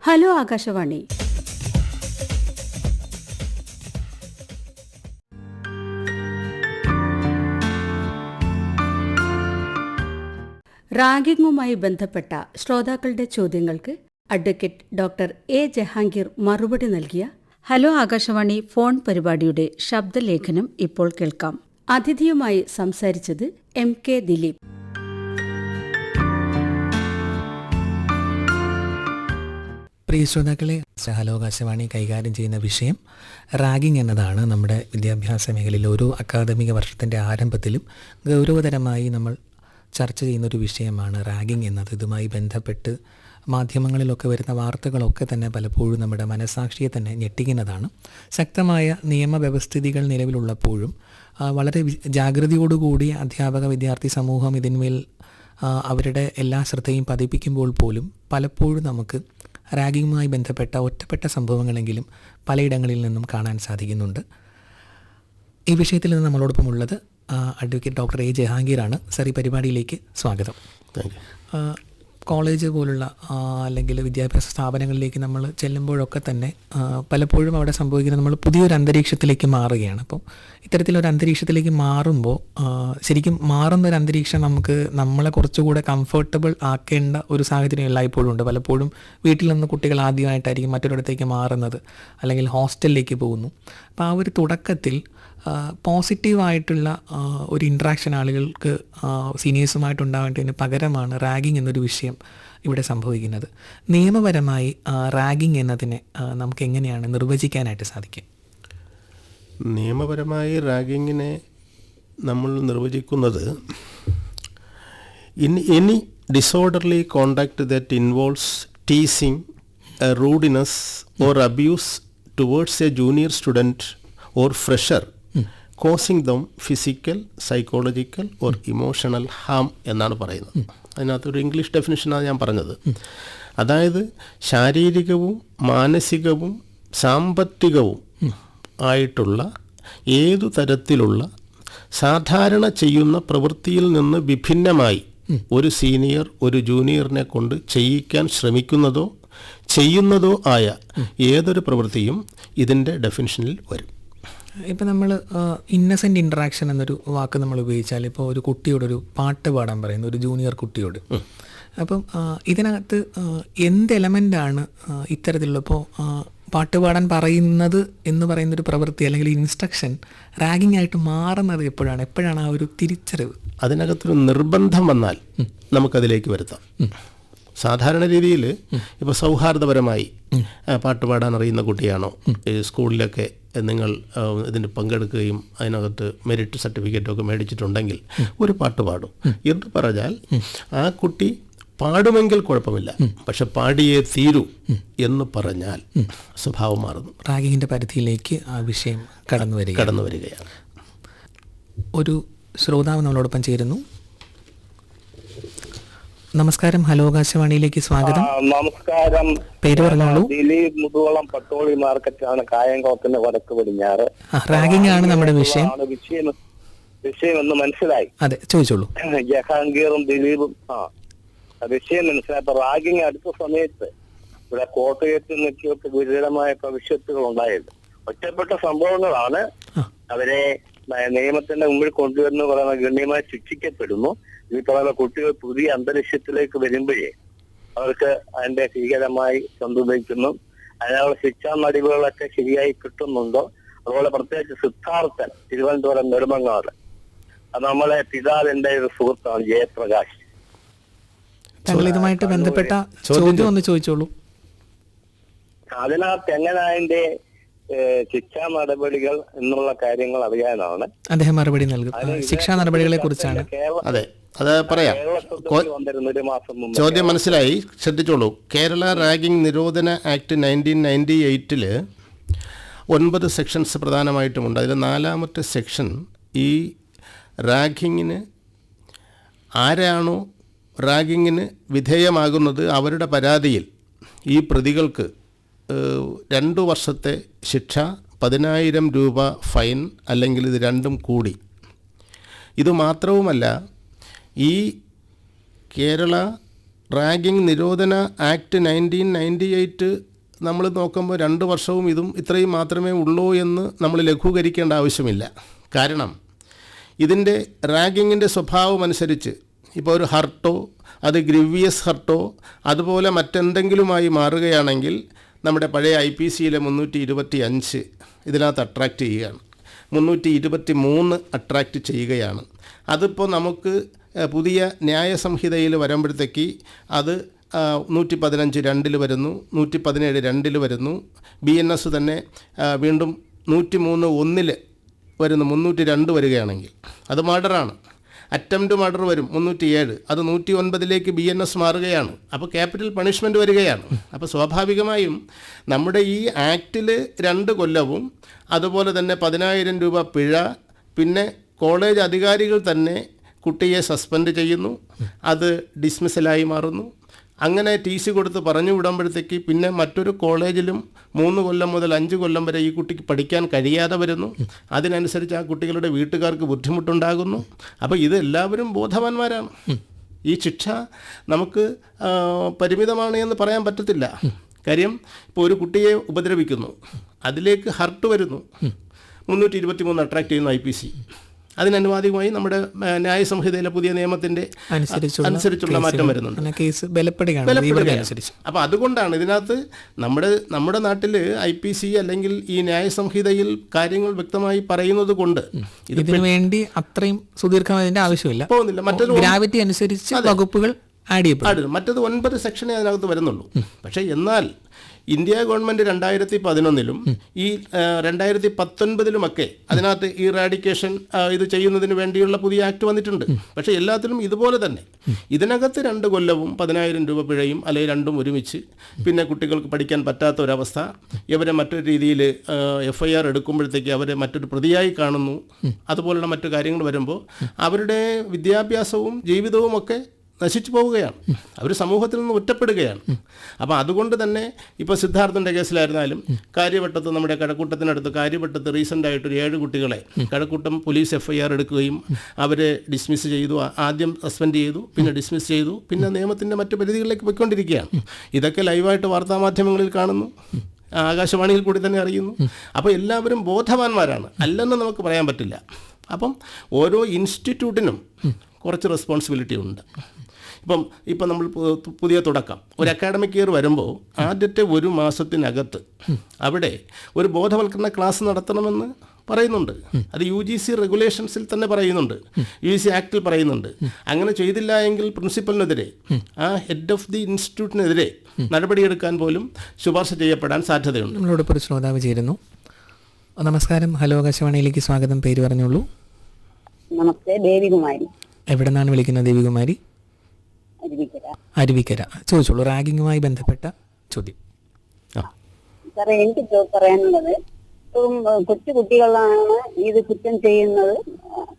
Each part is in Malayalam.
ഹലോ ആകാശവാണി. റാഗിങ്ങുമായി ബന്ധപ്പെട്ട ശ്രോതാക്കളുടെ ചോദ്യങ്ങൾക്ക് അഡ്വക്കേറ്റ് ഡോക്ടർ എ ജഹാംഗീർ മറുപടി നൽകിയ ഹലോ ആകാശവാണി ഫോൺ പരിപാടിയുടെ ശബ്ദലേഖനം ഇപ്പോൾ കേൾക്കാം. അതിഥിയുമായി സംസാരിച്ചത് MK ദിലീപ്. പ്രിയ ശ്രോതാക്കളെ, ഹലോ ആകാശവാണി കൈകാര്യം ചെയ്യുന്ന വിഷയം റാഗിംഗ് എന്നതാണ്. നമ്മുടെ വിദ്യാഭ്യാസ മേഖലയിൽ ഓരോ അക്കാദമിക വർഷത്തിൻ്റെ ആരംഭത്തിലും ഗൗരവതരമായി നമ്മൾ ചർച്ച ചെയ്യുന്നൊരു വിഷയമാണ് റാഗിംഗ് എന്നത്. ഇതുമായി ബന്ധപ്പെട്ട് മാധ്യമങ്ങളിലൊക്കെ വരുന്ന വാർത്തകളൊക്കെ തന്നെ പലപ്പോഴും നമ്മുടെ മനസാക്ഷിയെ തന്നെ ഞെട്ടിക്കുന്നതാണ്. ശക്തമായ നിയമവ്യവസ്ഥിതികൾ നിലവിലുള്ളപ്പോഴും വളരെ ജാഗ്രതയോടുകൂടി അധ്യാപക വിദ്യാർത്ഥി സമൂഹം ഇതിന്മേൽ അവരുടെ എല്ലാ ശ്രദ്ധയും പതിപ്പിക്കുമ്പോൾ പോലും പലപ്പോഴും നമുക്ക് റാഗിങ്ങുമായി ബന്ധപ്പെട്ട ഒറ്റപ്പെട്ട സംഭവങ്ങളെങ്കിലും പലയിടങ്ങളിൽ നിന്നും കാണാൻ സാധിക്കുന്നുണ്ട്. ഈ വിഷയത്തിൽ നിന്ന് നമ്മളോടൊപ്പം ഉള്ളത് അഡ്വക്കേറ്റ് ഡോക്ടർ എ ജഹാംഗീറാണ്. സർ, ഈ പരിപാടിയിലേക്ക് സ്വാഗതം. കോളേജ് പോലുള്ള അല്ലെങ്കിൽ വിദ്യാഭ്യാസ സ്ഥാപനങ്ങളിലേക്ക് നമ്മൾ ചെല്ലുമ്പോഴൊക്കെ തന്നെ പലപ്പോഴും അവിടെ സംഭവിക്കുന്നത് നമ്മൾ പുതിയൊരു അന്തരീക്ഷത്തിലേക്ക് മാറുകയാണ്. അപ്പോൾ ഇത്തരത്തിലൊരു അന്തരീക്ഷത്തിലേക്ക് മാറുമ്പോൾ ശരിക്കും മാറുന്നൊരു അന്തരീക്ഷം നമ്മളെ കുറച്ചുകൂടെ കംഫർട്ടബിൾ ആക്കേണ്ട ഒരു സാഹചര്യം എല്ലായ്പ്പോഴും ഉണ്ട്. പലപ്പോഴും വീട്ടിൽ നിന്ന് കുട്ടികൾ ആദ്യമായിട്ടായിരിക്കും മറ്റൊരിടത്തേക്ക് മാറുന്നത്, അല്ലെങ്കിൽ ഹോസ്റ്റലിലേക്ക് പോകുന്നു. അപ്പോൾ ആ ഒരു തുടക്കത്തിൽ പോസിറ്റീവായിട്ടുള്ള ഒരു ഇൻട്രാക്ഷൻ ആളുകൾക്ക് സീനിയേഴ്സുമായിട്ടുണ്ടാവേണ്ടതിന് പകരമാണ് റാഗിങ് എന്നൊരു വിഷയം ഇവിടെ സംഭവിക്കുന്നത്. നിയമപരമായി റാഗിങ് എന്നതിനെ നമുക്ക് എങ്ങനെയാണ് നിർവചിക്കാനായിട്ട് സാധിക്കുക? നിയമപരമായി റാഗിങ്ങിനെ നമ്മൾ നിർവചിക്കുന്നത് any disorderly contact that involves teasing, rudeness or abuse towards a junior student or fresher causing them physical, psychological or emotional harm എന്നാണ് പറയുന്നത്. അതിനകത്തൊരു ഇംഗ്ലീഷ് ഡെഫിനിഷനാണ് ഞാൻ പറഞ്ഞത്. അതായത് ശാരീരികവും മാനസികവും സാമ്പത്തികവും ആയിട്ടുള്ള ഏതു തരത്തിലുള്ള സാധാരണ ചെയ്യുന്ന പ്രവൃത്തിയിൽ നിന്ന് വിഭിന്നമായി ഒരു സീനിയർ ഒരു ജൂനിയറിനെ കൊണ്ട് ചെയ്യിക്കാൻ ശ്രമിക്കുന്നതോ ചെയ്യുന്നതോ ആയ ഏതൊരു പ്രവൃത്തിയും ഇതിൻ്റെ ഡെഫിനിഷനിൽ വരും. ഇപ്പം നമ്മൾ ഇന്നസെൻ്റ് ഇൻട്രാക്ഷൻ എന്നൊരു വാക്ക് നമ്മൾ ഉപയോഗിച്ചാൽ, ഇപ്പോൾ ഒരു കുട്ടിയോടൊരു പാട്ട് പാടാൻ പറയുന്നു, ഒരു ജൂനിയർ കുട്ടിയോട്. അപ്പം ഇതിനകത്ത് എന്ത് എലമെൻ്റാണ് ഇത്തരത്തിലുള്ള, ഇപ്പോൾ പാട്ട് പാടാൻ പറയുന്നത് എന്ന് പറയുന്നൊരു പ്രവൃത്തി അല്ലെങ്കിൽ ഇൻസ്ട്രക്ഷൻ റാഗിംഗ് ആയിട്ട് മാറുന്നത് എപ്പോഴാണ് ആ ഒരു തിരിച്ചറിവ്? അതിനകത്തൊരു നിർബന്ധം വന്നാൽ നമുക്കതിലേക്ക് വരുത്താം. സാധാരണ രീതിയിൽ ഇപ്പോൾ സൗഹാർദ്ദപരമായി പാട്ടുപാടാൻ അറിയുന്ന കുട്ടിയാണോ, സ്കൂളിലൊക്കെ നിങ്ങൾ ഇതിന് പങ്കെടുക്കുകയും അതിനകത്ത് മെറിറ്റ് സർട്ടിഫിക്കറ്റൊക്കെ മേടിച്ചിട്ടുണ്ടെങ്കിൽ ഒരു പാട്ട് പാടും എന്ന് പറഞ്ഞാൽ ആ കുട്ടി പാടുമെങ്കിൽ കുഴപ്പമില്ല, പക്ഷെ പാടിയേ തീരൂ എന്ന് പറഞ്ഞാൽ സ്വഭാവം മാറുന്നു. റാഗിങ്ങിൻ്റെ പരിധിയിലേക്ക് ആ വിഷയം കടന്നു വരികയാണ്. ഒരു ശ്രോതാവ് നമ്മളോടൊപ്പം ചേരുന്നു. നമസ്കാരം, ഹലോ ആകാശവാണിയിലേക്ക് സ്വാഗതം. നമസ്കാരം. പേര് പറഞ്ഞോളൂ. ദിലീപ് മുതുവളം പട്ടോളി മാർക്കറ്റാണ്, കായംകുളത്തിന്റെ വടക്ക് പടിഞ്ഞാറ്. റാഗിംഗ് ആണ് നമ്മുടെ വിഷയം എന്ന് മനസ്സിലായി. അതെ, ചോദിച്ചോളൂ. ജഹാംഗീറും ദിലീപും വിഷയം മനസ്സിലായി. അപ്പൊ റാഗിങ് അടുത്ത സമയത്ത് ഇവിടെ കോട്ടയത്ത് നിന്നൊക്കെ ഗുരുതരമായ ഭവിഷ്യത്തുകൾ ഉണ്ടായത് ഒറ്റപ്പെട്ട സംഭവങ്ങളാണ്. അവരെ നിയമത്തിന്റെ മുമ്പിൽ കൊണ്ടുവരുന്ന പറയുന്ന ഗണ്യമായി ശിക്ഷിക്കപ്പെടുന്നു. ഈ പറയുന്ന കുട്ടികൾ പുതിയ അന്തരീക്ഷത്തിലേക്ക് വരുമ്പോഴേ അവർക്ക് അതിന്റെ ഭീകരമായി സംഭവിക്കുന്നു. അതിനുള്ള ശിക്ഷാ നടപടികളൊക്കെ ശരിയായി കിട്ടുന്നുണ്ടോ? അതുപോലെ പ്രത്യേകിച്ച് സിദ്ധാർത്ഥൻ, തിരുവനന്തപുരം നെടുമങ്ങാട്, അത് നമ്മളെ പിതാവിന്റെ ഒരു സുഹൃത്താണ്, ജയപ്രകാശ്. താങ്കൾ ഇതുമായിട്ട് ബന്ധപ്പെട്ട ചോദ്യം ഒന്ന് ചോദിച്ചോളൂ. അതിനകത്ത് എങ്ങനെ അതിന്റെ ശിക്ഷാ നടപടികൾ എന്നുള്ള കാര്യങ്ങൾ അറിയാനാണ് അദ്ദേഹം മറുപടി നൽകും. ശിക്ഷാ നടപടികളെ കുറിച്ചാണ്. അതെ, അത് പറയാം. ചോദ്യം മനസ്സിലായി, ശ്രദ്ധിച്ചോളൂ. കേരള റാഗിംഗ് നിരോധന ആക്ട് 1998 9 സെക്ഷൻസ് പ്രധാനമായിട്ടുമുണ്ട്. അതിൽ 4ാമത്തെ സെക്ഷൻ ഈ റാഗിങ്ങിന് ആരാണോ റാഗിങ്ങിന് വിധേയമാകുന്നത് അവരുടെ പരാതിയിൽ ഈ പ്രതികൾക്ക് 2 വർഷത്തെ ശിക്ഷ, 10,000 രൂപ ഫൈൻ, അല്ലെങ്കിൽ ഇത് രണ്ടും കൂടി. ഇതുമാത്രവുമല്ല, ഈ കേരള റാഗിംഗ് നിരോധന ആക്ട് 1998 നമ്മൾ നോക്കുമ്പോൾ 2 വർഷവും ഇതും ഇത്രയും മാത്രമേ ഉള്ളൂ എന്ന് നമ്മൾ ലഘൂകരിക്കേണ്ട ആവശ്യമില്ല. കാരണം ഇതിൻ്റെ റാഗിങ്ങിൻ്റെ സ്വഭാവം അനുസരിച്ച് ഇപ്പോൾ ഒരു ഹർട്ടോ അത് ഗ്രിവിയസ് ഹർട്ടോ അതുപോലെ മറ്റെന്തെങ്കിലുമായി മാറുകയാണെങ്കിൽ നമ്മുടെ പഴയ IPCയിലെ 325 ഇതിനകത്ത് അട്രാക്റ്റ് ചെയ്യുകയാണ്, 323 അട്രാക്റ്റ് ചെയ്യുകയാണ്. അതിപ്പോൾ നമുക്ക് പുതിയ ന്യായ സംഹിതയിൽ വരുമ്പോഴത്തേക്ക് അത് 115 2 വരുന്നു, 117 2 വരുന്നു. BNS തന്നെ വീണ്ടും 103 1 വരുന്നു, 302 വരികയാണെങ്കിൽ അത് മർഡറാണ്. അറ്റംപ്റ്റ് മർഡർ വരും 307, അത് 109 BNS മാറുകയാണ്. അപ്പോൾ ക്യാപിറ്റൽ പണിഷ്മെൻറ്റ് വരികയാണ്. അപ്പോൾ സ്വാഭാവികമായും നമ്മുടെ ഈ ആക്റ്റിൽ 2 കൊല്ലവും അതുപോലെ തന്നെ 10,000 രൂപ പിഴ, പിന്നെ കോളേജ് അധികാരികൾ തന്നെ കുട്ടിയെ സസ്പെൻഡ് ചെയ്യുന്നു, അത് ഡിസ്മിസലായി മാറുന്നു. അങ്ങനെ TC കൊടുത്ത് പറഞ്ഞു വിടുമ്പോഴത്തേക്ക് പിന്നെ മറ്റൊരു കോളേജിലും 3 കൊല്ലം മുതൽ 5 കൊല്ലം വരെ ഈ കുട്ടിക്ക് പഠിക്കാൻ കഴിയാതെ വരുന്നു. അതിനനുസരിച്ച് ആ കുട്ടികളുടെ വീട്ടുകാർക്ക് ബുദ്ധിമുട്ടുണ്ടാകുന്നു. അപ്പോൾ ഇത് എല്ലാവരും ബോധവാന്മാരാണ്. ഈ ശിക്ഷ നമുക്ക് പരിമിതമാണ് എന്ന് പറയാൻ പറ്റത്തില്ല. കാര്യം ഇപ്പോൾ ഒരു കുട്ടിയെ ഉപദ്രവിക്കുന്നു, അതിലേക്ക് ഹർട്ട് വരുന്നു, 323 അട്രാക്റ്റ് ചെയ്യുന്നു IPC. അതിനനുവാദികമായി നമ്മുടെ ന്യായ സംഹിതയിലെ പുതിയ നിയമത്തിൻ്റെ അനുസരിച്ചുള്ള മാറ്റം വരുന്നുണ്ട്. അപ്പോൾ അതുകൊണ്ടാണ് ഇതിനകത്ത് നമ്മുടെ നാട്ടിൽ IPC അല്ലെങ്കിൽ ഈ ന്യായ സംഹിതയിൽ കാര്യങ്ങൾ വ്യക്തമായി പറയുന്നത് കൊണ്ട് ഇതിനു വേണ്ടി അത്രയും സുദീർഘമായ ആവശ്യമില്ല, പോകുന്നില്ല. മറ്റൊരു ഗ്രാവിറ്റി അനുസരിച്ച് വകുപ്പുകൾ ആഡ് ചെയ്യപ്പെടും. മറ്റത് 9 സെക്ഷനേ അതിനകത്ത് വരുന്നുള്ളൂ. പക്ഷേ എന്നാൽ ഇന്ത്യ ഗവൺമെൻറ് 2011 ഈ 2019 അതിനകത്ത് ഈ റാഡിക്കേഷൻ ഇത് ചെയ്യുന്നതിന് വേണ്ടിയുള്ള പുതിയ ആക്ട് വന്നിട്ടുണ്ട്. പക്ഷേ എല്ലാത്തിലും ഇതുപോലെ തന്നെ ഇതിനകത്ത് 2 കൊല്ലവും 10,000 രൂപ പിഴയും അല്ലെങ്കിൽ രണ്ടും ഒരുമിച്ച്, പിന്നെ കുട്ടികൾക്ക് പഠിക്കാൻ പറ്റാത്ത ഒരവസ്ഥ, ഇവരെ മറ്റൊരു രീതിയിൽ FIR എടുക്കുമ്പോഴത്തേക്ക് അവരെ മറ്റൊരു പ്രതിയായി കാണുന്നു, അതുപോലുള്ള മറ്റു കാര്യങ്ങൾ വരുമ്പോൾ അവരുടെ വിദ്യാഭ്യാസവും ജീവിതവും ഒക്കെ നശിച്ചു പോവുകയാണ്. അവർ സമൂഹത്തിൽ നിന്ന് ഒറ്റപ്പെടുകയാണ്. അപ്പോൾ അതുകൊണ്ട് തന്നെ ഇപ്പോൾ സിദ്ധാർത്ഥൻ്റെ കേസിലായിരുന്നാലും കാര്യവട്ടത്ത് നമ്മുടെ കഴക്കൂട്ടത്തിനടുത്ത് കാര്യവട്ടത്ത് റീസെൻ്റായിട്ടൊരു 7 കുട്ടികളെ കഴക്കൂട്ടം പോലീസ് FIR എടുക്കുകയും അവരെ ഡിസ്മിസ് ചെയ്തു. ആദ്യം സസ്പെൻഡ് ചെയ്തു, പിന്നെ ഡിസ്മിസ് ചെയ്തു, പിന്നെ നിയമത്തിൻ്റെ മറ്റു പരിധികളിലേക്ക് പോയിക്കൊണ്ടിരിക്കുകയാണ്. ഇതൊക്കെ ലൈവായിട്ട് വാർത്താമാധ്യമങ്ങളിൽ കാണുന്നു, ആകാശവാണിയിൽ കൂടി തന്നെ അറിയുന്നു. അപ്പോൾ എല്ലാവരും ബോധവാന്മാരാണ്, അല്ലെന്ന് നമുക്ക് പറയാൻ പറ്റില്ല. അപ്പം ഓരോ ഇൻസ്റ്റിറ്റ്യൂട്ടിനും കുറച്ച് റെസ്പോൺസിബിലിറ്റി ഉണ്ട്. ഇപ്പം നമ്മൾ പുതിയ തുടക്കം ഒരു അക്കാഡമിക് ഇയർ വരുമ്പോൾ ആദ്യത്തെ 1 മാസത്തിനകത്ത് അവിടെ ഒരു ബോധവൽക്കരണ ക്ലാസ് നടത്തണമെന്ന് പറയുന്നുണ്ട്. അത് UGC റെഗുലേഷൻസിൽ തന്നെ പറയുന്നുണ്ട്, UGC ആക്ടിൽ പറയുന്നുണ്ട്. അങ്ങനെ ചെയ്തില്ല എങ്കിൽ പ്രിൻസിപ്പലിനെതിരെ, ആ ഹെഡ് ഓഫ് ദി ഇൻസ്റ്റിറ്റ്യൂട്ടിനെതിരെ നടപടിയെടുക്കാൻ പോലും ശുപാർശ ചെയ്യപ്പെടാൻ സാധ്യതയുണ്ട്. നമ്മളോടൊപ്പം ഒരു ശ്രോതാവ് ചേരുന്നു. നമസ്കാരം, ഹലോ ആകാശവാണിയിലേക്ക് സ്വാഗതം. പേര് പറഞ്ഞോളൂ. നമസ്തേ, ദേവികുമാരി. എവിടെ നിന്നാണ് വിളിക്കുന്നത് ദേവികുമാരി? അരുവിക്കര. ചോദിച്ചോളൂ, റാഗിങ്ങുമായി ബന്ധപ്പെട്ട ചോദ്യം. സാറേ, എനിക്ക് പറയാനുള്ളത്, കൊച്ചു കുട്ടികളാണ് ഇത് കുറ്റം ചെയ്യുന്നത്,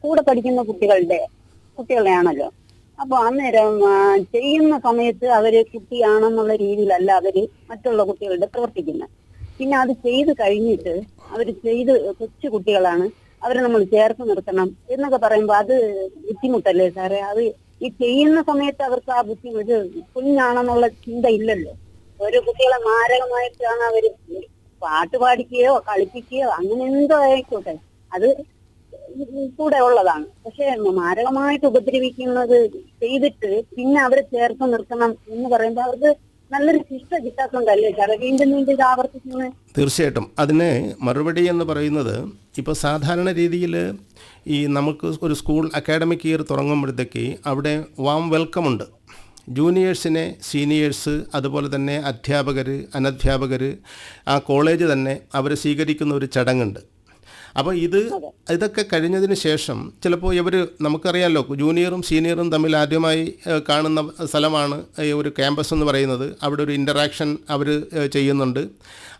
കൂടെ പഠിക്കുന്ന കുട്ടികളെയാണല്ലോ. അപ്പൊ അന്നേരം ചെയ്യുന്ന സമയത്ത് അവര് കുട്ടിയാണെന്നുള്ള രീതിയിലല്ല അവര് മറ്റുള്ള കുട്ടികളുടെ പ്രവർത്തിക്കുന്നത്. പിന്നെ അത് ചെയ്ത് കഴിഞ്ഞിട്ട് കൊച്ചു കുട്ടികളാണ്, അവരെ നമ്മൾ ചേർത്ത് നിർത്തണം എന്നൊക്കെ പറയുമ്പോൾ അത് ബുദ്ധിമുട്ടല്ലേ സാറേ? അത് ഈ ചെയ്യുന്ന സമയത്ത് അവർക്ക് ആ ബുദ്ധിമുട്ട് കുഞ്ഞാണെന്നുള്ള ചിന്ത ഇല്ലല്ലോ. ഓരോ കുട്ടികളെ മാരകമായിട്ടാണ് അവര് പാട്ട് പാടിക്കുകയോ കളിപ്പിക്കുകയോ അങ്ങനെ എന്തോ ആയിക്കോട്ടെ, അത് കൂടെ ഉള്ളതാണ്. പക്ഷെ മാരകമായിട്ട് ഉപദ്രവിക്കുന്നത് ചെയ്തിട്ട് പിന്നെ അവരെ ചേർത്ത് നിർത്തണം എന്ന് പറയുമ്പോൾ അവർക്ക് നല്ലൊരു ശിക്ഷ കിട്ടാത്തതുകൊണ്ടല്ലേ സാറേ വീണ്ടും ഇത് ആവർത്തിക്കുന്നത്? തീർച്ചയായിട്ടും അതിന് മറുപടി എന്ന് പറയുന്നത്, ഇപ്പോൾ സാധാരണ രീതിയിൽ ഈ നമുക്ക് ഒരു സ്കൂൾ അക്കാഡമിക് ഇയർ തുടങ്ങുമ്പോഴത്തേക്ക് അവിടെ വാം വെൽക്കം ഉണ്ട്. ജൂനിയേഴ്സിനെ സീനിയേഴ്സ്, അതുപോലെ തന്നെ അധ്യാപകർ, അനധ്യാപകർ, ആ കോളേജ് തന്നെ അവരെ സ്വീകരിക്കുന്ന ഒരു ചടങ്ങുണ്ട്. അപ്പോൾ ഇതൊക്കെ കഴിഞ്ഞതിന് ശേഷം ചിലപ്പോൾ നമുക്കറിയാമല്ലോ, ജൂനിയറും സീനിയറും തമ്മിൽ ആദ്യമായി കാണുന്ന സ്ഥലമാണ് ഒരു ക്യാമ്പസ് എന്ന് പറയുന്നത്. അവിടെ ഒരു ഇൻ്ററാക്ഷൻ അവർ ചെയ്യുന്നുണ്ട്.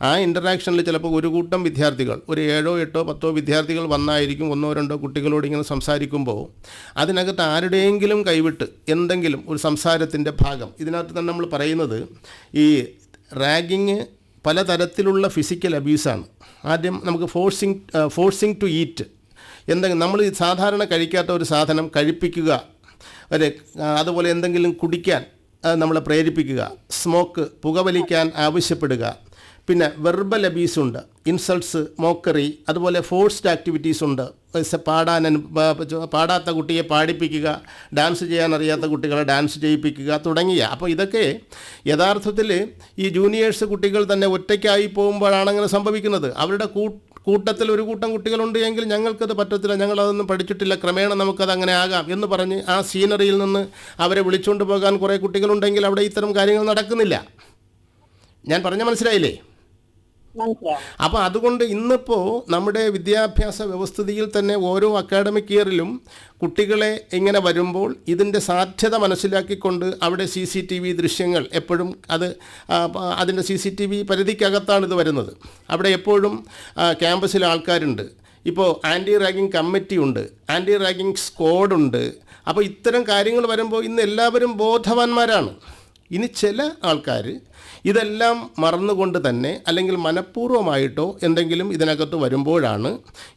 ആ ഇൻ്ററാക്ഷനിൽ ചിലപ്പോൾ ഒരു കൂട്ടം വിദ്യാർത്ഥികൾ, ഒരു 7 8 10 വിദ്യാർത്ഥികൾ വന്നായിരിക്കും 1 2 കുട്ടികളോട് ഇങ്ങനെ സംസാരിക്കുമ്പോൾ അതിനകത്ത് ആരുടെയെങ്കിലും കൈവിട്ട് എന്തെങ്കിലും ഒരു സംസാരത്തിൻ്റെ ഭാഗം, ഇതിനകത്ത് തന്നെ നമ്മൾ പറയുന്നത് ഈ റാഗിങ് പലതരത്തിലുള്ള ഫിസിക്കൽ അബ്യൂസാണ്. ആദ്യം നമുക്ക് ഫോഴ്സിങ് ടു ഈറ്റ്, എന്തെങ്കിലും നമ്മൾ സാധാരണ കഴിക്കാത്ത ഒരു സാധനം കഴിപ്പിക്കുക, അതുപോലെ എന്തെങ്കിലും കുടിക്കാൻ നമ്മളെ പ്രേരിപ്പിക്കുക, സ്മോക്ക് പുകവലിക്കാൻ ആവശ്യപ്പെടുക, പിന്നെ വെർബൽ അബ്യൂസ് ഉണ്ട്, ഇൻസൾട്ട്സ്, മോക്കറി, അതുപോലെ ഫോഴ്സ്ഡ് ആക്ടിവിറ്റീസ് ഉണ്ട്. പാടാത്ത കുട്ടിയെ പാടിപ്പിക്കുക, ഡാൻസ് ചെയ്യാൻ അറിയാത്ത കുട്ടികളെ ഡാൻസ് ചെയ്യിപ്പിക്കുക തുടങ്ങിയ. അപ്പോൾ ഇതൊക്കെ യഥാർത്ഥത്തിൽ ഈ ജൂനിയേഴ്സ് കുട്ടികൾ തന്നെ ഒറ്റയ്ക്കായി പോകുമ്പോഴാണ് അങ്ങനെ സംഭവിക്കുന്നത്. അവരുടെ കൂട്ടത്തിൽ ഒരു കൂട്ടം കുട്ടികളുണ്ട് എങ്കിൽ ഞങ്ങൾക്കത് പറ്റത്തില്ല, ഞങ്ങളതൊന്നും പഠിച്ചിട്ടില്ല, ക്രമേണ നമുക്കത് അങ്ങനെ ആകാം എന്ന് പറഞ്ഞ് ആ സീനറിയിൽ നിന്ന് അവരെ വിളിച്ചുകൊണ്ട് പോകാൻ കുറേ കുട്ടികളുണ്ടെങ്കിൽ അവിടെ ഇത്തരം കാര്യങ്ങൾ നടക്കുന്നില്ല. ഞാൻ പറഞ്ഞ മനസ്സിലായില്ലേ? അപ്പോൾ അതുകൊണ്ട് ഇന്നിപ്പോൾ നമ്മുടെ വിദ്യാഭ്യാസ വ്യവസ്ഥിതിയിൽ തന്നെ ഓരോ അക്കാഡമിക് ഇയറിലും കുട്ടികളെ ഇങ്ങനെ വരുമ്പോൾ ഇതിൻ്റെ സാധ്യത മനസ്സിലാക്കിക്കൊണ്ട് അവിടെ CCTV ദൃശ്യങ്ങൾ എപ്പോഴും അതിൻ്റെ CCTV പരിധിക്കകത്താണ് ഇത് വരുന്നത്. അവിടെ എപ്പോഴും ക്യാമ്പസിൽ ആൾക്കാരുണ്ട്. ഇപ്പോൾ ആൻറ്റി റാഗിങ് കമ്മിറ്റി ഉണ്ട്, ആൻറ്റി റാഗിങ് സ്ക്വാഡുണ്ട്. അപ്പോൾ ഇത്തരം കാര്യങ്ങൾ വരുമ്പോൾ ഇന്ന് എല്ലാവരും ബോധവാന്മാരാണ്. ഇനി ചില ആൾക്കാർ ഇതെല്ലാം മറന്നുകൊണ്ട് തന്നെ അല്ലെങ്കിൽ മനഃപൂർവ്വമായിട്ടോ എന്തെങ്കിലും ഇതിനകത്ത് വരുമ്പോഴാണ്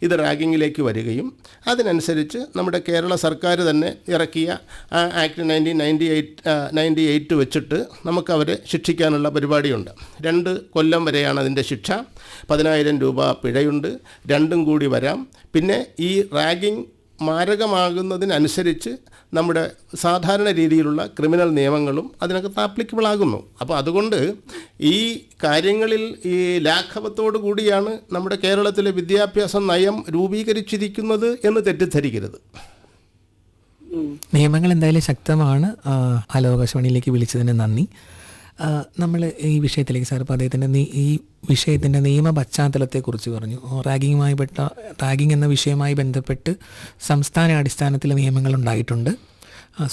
ഇത് റാഗിങ്ങിലേക്ക് വരികയും അതിനനുസരിച്ച് നമ്മുടെ കേരള സർക്കാർ തന്നെ ഇറക്കിയ ആക്ട് 1998 വെച്ചിട്ട് നമുക്കവരെ ശിക്ഷിക്കാനുള്ള പരിപാടിയുണ്ട്. 2 കൊല്ലം വരെയാണ് അതിൻ്റെ ശിക്ഷ, 10,000 രൂപ പിഴയുണ്ട്, രണ്ടും കൂടി വരാം. പിന്നെ ഈ റാഗിങ് മാരകമാകുന്നതിനനുസരിച്ച് നമ്മുടെ സാധാരണ രീതിയിലുള്ള ക്രിമിനൽ നിയമങ്ങളും അതിനകത്ത് ആപ്ലിക്കബിൾ ആകുന്നു. അപ്പോൾ അതുകൊണ്ട് ഈ കാര്യങ്ങളിൽ ഈ ലാഘവത്തോടു കൂടിയാണ് നമ്മുടെ കേരളത്തിലെ വിദ്യാഭ്യാസ നയം രൂപീകരിച്ചിരിക്കുന്നത് എന്ന് തെറ്റിദ്ധരിക്കരുത്. നിയമങ്ങൾ എന്തായാലും ശക്തമാണ്. ഹലോ ആകാശവാണിയിലേക്ക് വിളിച്ചതിന് നന്ദി. നമ്മൾ ഈ വിഷയത്തിലേക്ക് സാർ ഇപ്പോൾ അദ്ദേഹത്തിൻ്റെ ഈ വിഷയത്തിൻ്റെ നിയമ പശ്ചാത്തലത്തെക്കുറിച്ച് പറഞ്ഞു. റാഗിംഗ് എന്ന വിഷയവുമായി ബന്ധപ്പെട്ട് സംസ്ഥാന അടിസ്ഥാനത്തിൽ നിയമങ്ങളുണ്ടായിട്ടുണ്ട്,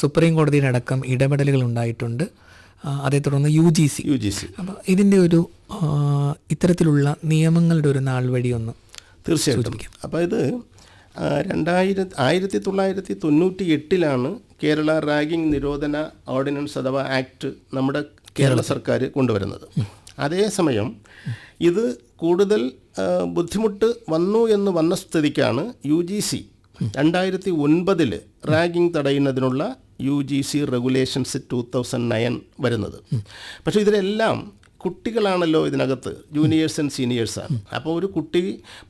സുപ്രീം കോടതിയുടെ അടക്കം ഇടപെടലുകൾ ഉണ്ടായിട്ടുണ്ട്, അതേ തുടർന്ന് UGC. അപ്പോൾ ഇതിൻ്റെ ഒരു ഇത്തരത്തിലുള്ള നിയമങ്ങളുടെ ഒരു നാൾ വഴി ഒന്ന് തീർച്ചയായിട്ടും. അപ്പോൾ ഇത് 1998 കേരള റാഗിംഗ് നിരോധന ഓർഡിനൻസ് അഥവാ ആക്ട് നമ്മുടെ കേരള സർക്കാർ കൊണ്ടുവരുന്നത്. അതേസമയം ഇത് കൂടുതൽ ബുദ്ധിമുട്ട് വന്ന സ്ഥിതിക്കാണ് UGC 2009 റാഗിംഗ് തടയുന്നതിനുള്ള UGC റെഗുലേഷൻസ് 2009 വരുന്നത്. പക്ഷേ ഇതിലെല്ലാം കുട്ടികളാണല്ലോ ഇതിനകത്ത്, ജൂനിയേഴ്സ് ആൻഡ് സീനിയേഴ്സാണ്. അപ്പോൾ ഒരു കുട്ടി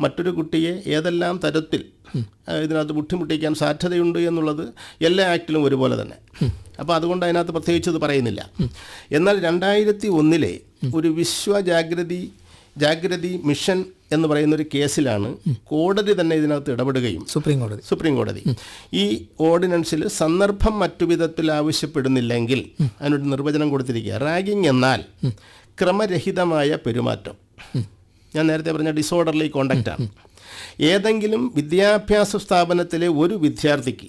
മറ്റൊരു കുട്ടിയെ ഏതെല്ലാം തരത്തിൽ ഇതിനകത്ത് ബുദ്ധിമുട്ടിക്കാൻ സാധ്യതയുണ്ട് എന്നുള്ളത് എല്ലാ ആക്ടിലും ഒരുപോലെ തന്നെ. അപ്പോൾ അതുകൊണ്ട് അതിനകത്ത് പ്രത്യേകിച്ച് ഇത് പറയുന്നില്ല. എന്നാൽ 2001 ഒരു ജാഗ്രതി മിഷൻ എന്ന് പറയുന്നൊരു കേസിലാണ് കോടതി തന്നെ ഇതിനകത്ത് ഇടപെടുകയും സുപ്രീം കോടതി ഈ ഓർഡിനൻസിൽ സന്ദർഭം മറ്റു വിധത്തിൽ ആവശ്യപ്പെടുന്നില്ലെങ്കിൽ അതിനൊരു നിർവചനം കൊടുത്തിരിക്കുക. റാഗിംഗ് എന്നാൽ ക്രമരഹിതമായ പെരുമാറ്റം. ഞാൻ നേരത്തെ പറഞ്ഞ ഡിസോർഡർലി കോണ്ടക്റ്റാണ്. ഏതെങ്കിലും വിദ്യാഭ്യാസ സ്ഥാപനത്തിലെ ഒരു വിദ്യാർത്ഥിക്ക്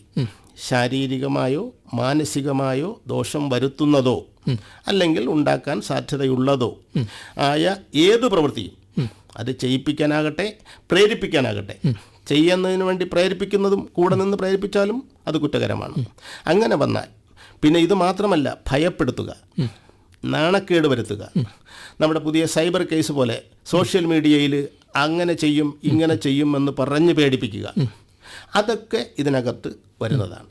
ശാരീരികമായോ മാനസികമായോ ദോഷം വരുത്തുന്നതോ അല്ലെങ്കിൽ ഉണ്ടാക്കാൻ സാധ്യതയുള്ളതോ ആയ ഏതു പ്രവൃത്തിയും, അത് ചെയ്യിപ്പിക്കാനാകട്ടെ പ്രേരിപ്പിക്കാനാകട്ടെ, ചെയ്യുന്നതിന് വേണ്ടി പ്രേരിപ്പിക്കുന്നതും കൂടെ നിന്ന് പ്രേരിപ്പിച്ചാലും അത് കുറ്റകരമാണ്. അങ്ങനെ വന്നാൽ പിന്നെ ഇത് മാത്രമല്ല, ഭയപ്പെടുത്തുക, നാണക്കേട് വരുത്തുക, നമ്മുടെ പുതിയ സൈബർ കേസ് പോലെ സോഷ്യൽ മീഡിയയിൽ അങ്ങനെ ചെയ്യും ഇങ്ങനെ ചെയ്യും എന്ന് പറഞ്ഞ് പേടിപ്പിക്കുക, അതൊക്കെ ഇതിനകത്ത് വരുന്നതാണ്.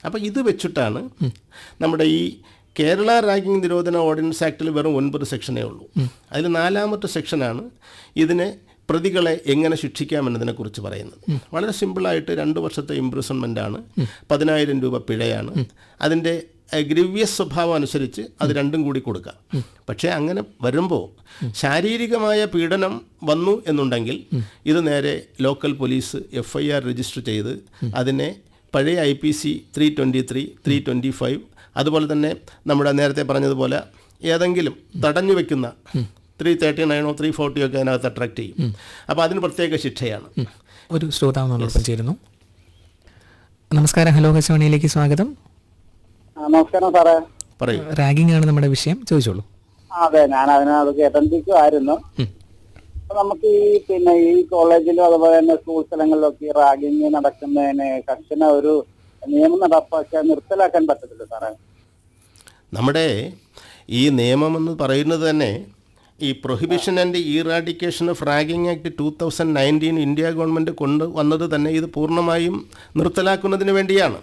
അപ്പോൾ ഇത് വെച്ചിട്ടാണ് നമ്മുടെ ഈ കേരള റാഗിംഗ് നിരോധന ഓർഡിനൻസ് ആക്ടിൽ വെറും 9 സെക്ഷനേ ഉള്ളൂ. അതിൽ 4ാമത്തെ സെക്ഷനാണ് ഇതിനെ പ്രതികളെ എങ്ങനെ ശിക്ഷിക്കാമെന്നതിനെക്കുറിച്ച് പറയുന്നത്. വളരെ സിമ്പിളായിട്ട് 2 വർഷത്തെ ഇംപ്രിസൺമെൻ്റാണ്, 10,000 രൂപ പിഴയാണ്. അതിൻ്റെ ഗ്രവ്യസ് സ്വഭാവം അനുസരിച്ച് അത് രണ്ടും കൂടി കൊടുക്കാം. പക്ഷേ അങ്ങനെ വരുമ്പോൾ ശാരീരികമായ പീഡനം വന്നു എന്നുണ്ടെങ്കിൽ ഇത് നേരെ ലോക്കൽ പോലീസ് FIR രജിസ്റ്റർ ചെയ്ത് അതിനെ പഴയ IPC 323, 325 അതുപോലെ തന്നെ നമ്മുടെ നേരത്തെ പറഞ്ഞതുപോലെ ഏതെങ്കിലും തടഞ്ഞു വെക്കുന്ന 339 340 ഒക്കെ അതിനകത്ത് അട്രാക്ട് ചെയ്യും. അപ്പോൾ അതിന് പ്രത്യേക ശിക്ഷയാണ്. ഒരു ശ്രോതാവ് നമ്മളോടൊപ്പം ചേരുന്നു. നമസ്കാരം, ഹലോ ആകാശവാണിയിലേക്ക് സ്വാഗതം. നമസ്കാരം സാറേ. പറയൂ. റാഗിംഗ് ആണ് നമ്മുടെ വിഷയം, ചോദിച്ചോളൂ. അതെ, ഞാൻ അതിനകത്ത് കേട്ടോണ്ടിരിക്കുമായിരുന്നു. നമുക്ക് ഈ കോളേജിലും അതുപോലെ തന്നെ സ്കൂൾ സ്ഥലങ്ങളിലൊക്കെ ഈ റാഗിങ് നടക്കുന്നതിന് കർശന ഒരു നിയമം നടപ്പാക്കാൻ നിർത്തലാക്കാൻ പറ്റത്തില്ല സാറേ. നമ്മുടെ ഈ നിയമമെന്ന് പറയുന്നത് തന്നെ ഈ prohibition and eradication of ragging act 2019 India government കൊണ്ടുവന്നത് തന്നെ ഇത് പൂർണ്ണമായും നിർത്തലാക്കുന്നതിന് വേണ്ടിയാണ്.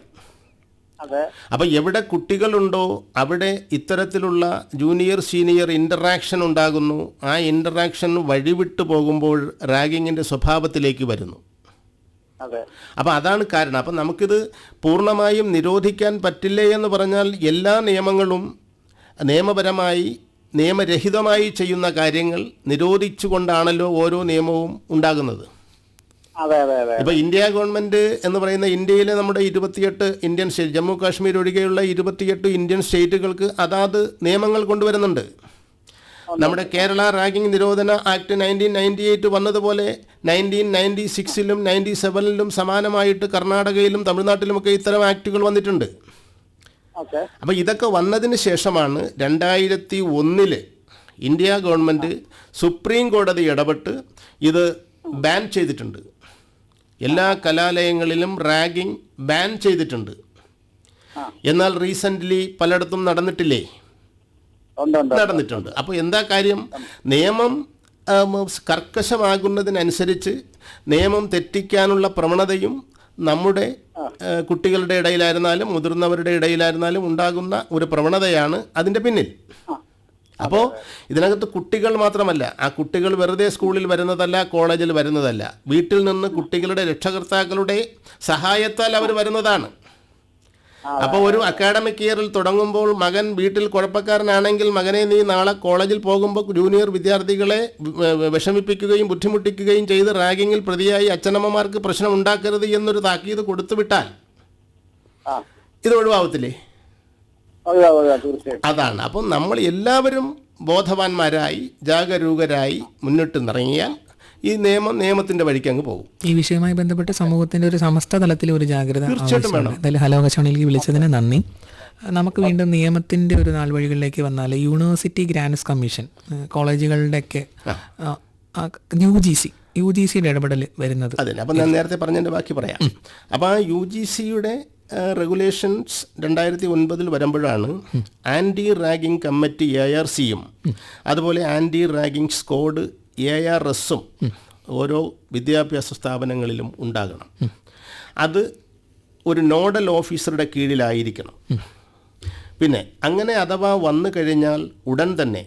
അതെ. അപ്പം എവിടെ കുട്ടികളുണ്ടോ അവിടെ ഇത്തരത്തിലുള്ള ജൂനിയർ സീനിയർ ഇൻ്ററാക്ഷൻ ഉണ്ടാകുന്നു. ആ ഇൻ്ററാക്ഷൻ വഴിവിട്ട് പോകുമ്പോൾ റാഗിങ്ങിൻ്റെ സ്വഭാവത്തിലേക്ക് വരുന്നു. അതെ. അപ്പം അതാണ് കാരണം. അപ്പം നമുക്കിത് പൂർണ്ണമായും നിരോധിക്കാൻ പറ്റില്ലേ എന്ന് പറഞ്ഞാൽ എല്ലാ നിയമങ്ങളും നിയമപരമായി നിയമരഹിതമായി ചെയ്യുന്ന കാര്യങ്ങൾ നിരോധിച്ചുകൊണ്ടാണല്ലോ ഓരോ നിയമവും ഉണ്ടാകുന്നത്. അതെ അതെ അതെ. ഇപ്പോൾ ഇന്ത്യ ഗവൺമെൻറ് എന്ന് പറയുന്ന ഇന്ത്യയിലെ നമ്മുടെ 28 ഇന്ത്യൻ സ്റ്റേറ്റ്, ജമ്മു കാശ്മീർ ഒഴികെയുള്ള 28 ഇന്ത്യൻ സ്റ്റേറ്റുകൾക്ക് അതാത് നിയമങ്ങൾ കൊണ്ടുവരുന്നുണ്ട്. നമ്മുടെ കേരള റാഗിംഗ് നിരോധന ആക്ട് 1998 വന്നതുപോലെ 1996-ലും 97-ലും സമാനമായിട്ട് കർണാടകയിലും തമിഴ്നാട്ടിലുമൊക്കെ ഇത്തരം ആക്ടുകൾ വന്നിട്ടുണ്ട്. ഓക്കെ. അപ്പോൾ ഇതൊക്കെ വന്നതിന് ശേഷമാണ് 2001 ഇന്ത്യ ഗവൺമെൻറ് സുപ്രീം കോടതി ഇടപെട്ട് ഇത് ബാൻ ചെയ്തിട്ടുണ്ട്. എല്ലാ കലാലയങ്ങളിലും റാഗിംഗ് ബാൻ ചെയ്തിട്ടുണ്ട്. എന്നാൽ റീസെൻ്റ്ലി പലയിടത്തും നടന്നിട്ടില്ലേ? നടന്നിട്ടുണ്ട്. അപ്പോൾ എന്താ കാര്യം? നിയമം കർക്കശമാകുന്നതിനനുസരിച്ച് നിയമം തെറ്റിക്കാനുള്ള പ്രവണതയും നമ്മുടെ കുട്ടികളുടെ ഇടയിലായിരുന്നാലും മുതിർന്നവരുടെ ഇടയിലായിരുന്നാലും ഉണ്ടാകുന്ന ഒരു പ്രവണതയാണ് അതിൻ്റെ പിന്നിൽ. അപ്പോൾ ഇതിനകത്ത് കുട്ടികൾ മാത്രമല്ല, ആ കുട്ടികൾ വെറുതെ സ്കൂളിൽ വരുന്നതല്ല, കോളേജിൽ വരുന്നതല്ല, വീട്ടിൽ നിന്ന് കുട്ടികളുടെ രക്ഷകർത്താക്കളുടെ സഹായത്താൽ അവർ വരുന്നതാണ്. അപ്പോൾ ഒരു അക്കാഡമിക് ഇയറിൽ തുടങ്ങുമ്പോൾ മകൻ വീട്ടിൽ കുഴപ്പക്കാരനാണെങ്കിൽ മകനെ നീ നാളെ കോളേജിൽ പോകുമ്പോൾ ജൂനിയർ വിദ്യാർത്ഥികളെ വിഷമിപ്പിക്കുകയും ബുദ്ധിമുട്ടിക്കുകയും ചെയ്ത് റാഗിങ്ങിൽ പ്രതിയായി അച്ഛനമ്മമാർക്ക് പ്രശ്നം ഉണ്ടാക്കരുത് എന്നൊരു താക്കീത് കൊടുത്തുവിട്ടാൽ ഇത് ഒഴിവാകത്തില്ലേ? അതാണ്. അപ്പം നമ്മൾ എല്ലാവരും ബോധവാന്മാരായി ജാഗരൂകരായി മുന്നിട്ട് നിറങ്ങിയാൽ ഈ നിയമത്തിൻ്റെ വഴിക്ക് അങ്ങ് പോകും. ഈ വിഷയവുമായി ബന്ധപ്പെട്ട് സമൂഹത്തിൻ്റെ ഒരു സമസ്ത തലത്തിൽ ഒരു ജാഗ്രത തീർച്ചയായിട്ടും വേണം. എന്തായാലും ഹലോ ആകാശവാണിയിലേക്ക് വിളിച്ചതിന് നന്ദി. നമുക്ക് വീണ്ടും നിയമത്തിൻ്റെ ഒരു നാൾ വഴികളിലേക്ക് വന്നാൽ യൂണിവേഴ്സിറ്റി ഗ്രാൻഡ്സ് കമ്മീഷൻ കോളേജുകളുടെയൊക്കെ UGCയുടെ ഇടപെടൽ വരുന്നത്. അതെ. അപ്പം ഞാൻ നേരത്തെ പറഞ്ഞതിൻ്റെ ബാക്കി പറയാം. അപ്പോൾ ആ UGCയുടെ റെഗുലേഷൻസ് 2009 വരുമ്പോഴാണ് ആൻറ്റി റാഗിംഗ് കമ്മിറ്റി ARCയും അതുപോലെ ആൻറ്റി റാഗിംഗ് സ്ക്വാഡ് ARSഉം ഓരോ വിദ്യാഭ്യാസ സ്ഥാപനങ്ങളിലും ഉണ്ടാകണം. അത് ഒരു നോഡൽ ഓഫീസറുടെ കീഴിലായിരിക്കണം. പിന്നെ അങ്ങനെ അഥവാ വന്നു കഴിഞ്ഞാൽ ഉടൻ തന്നെ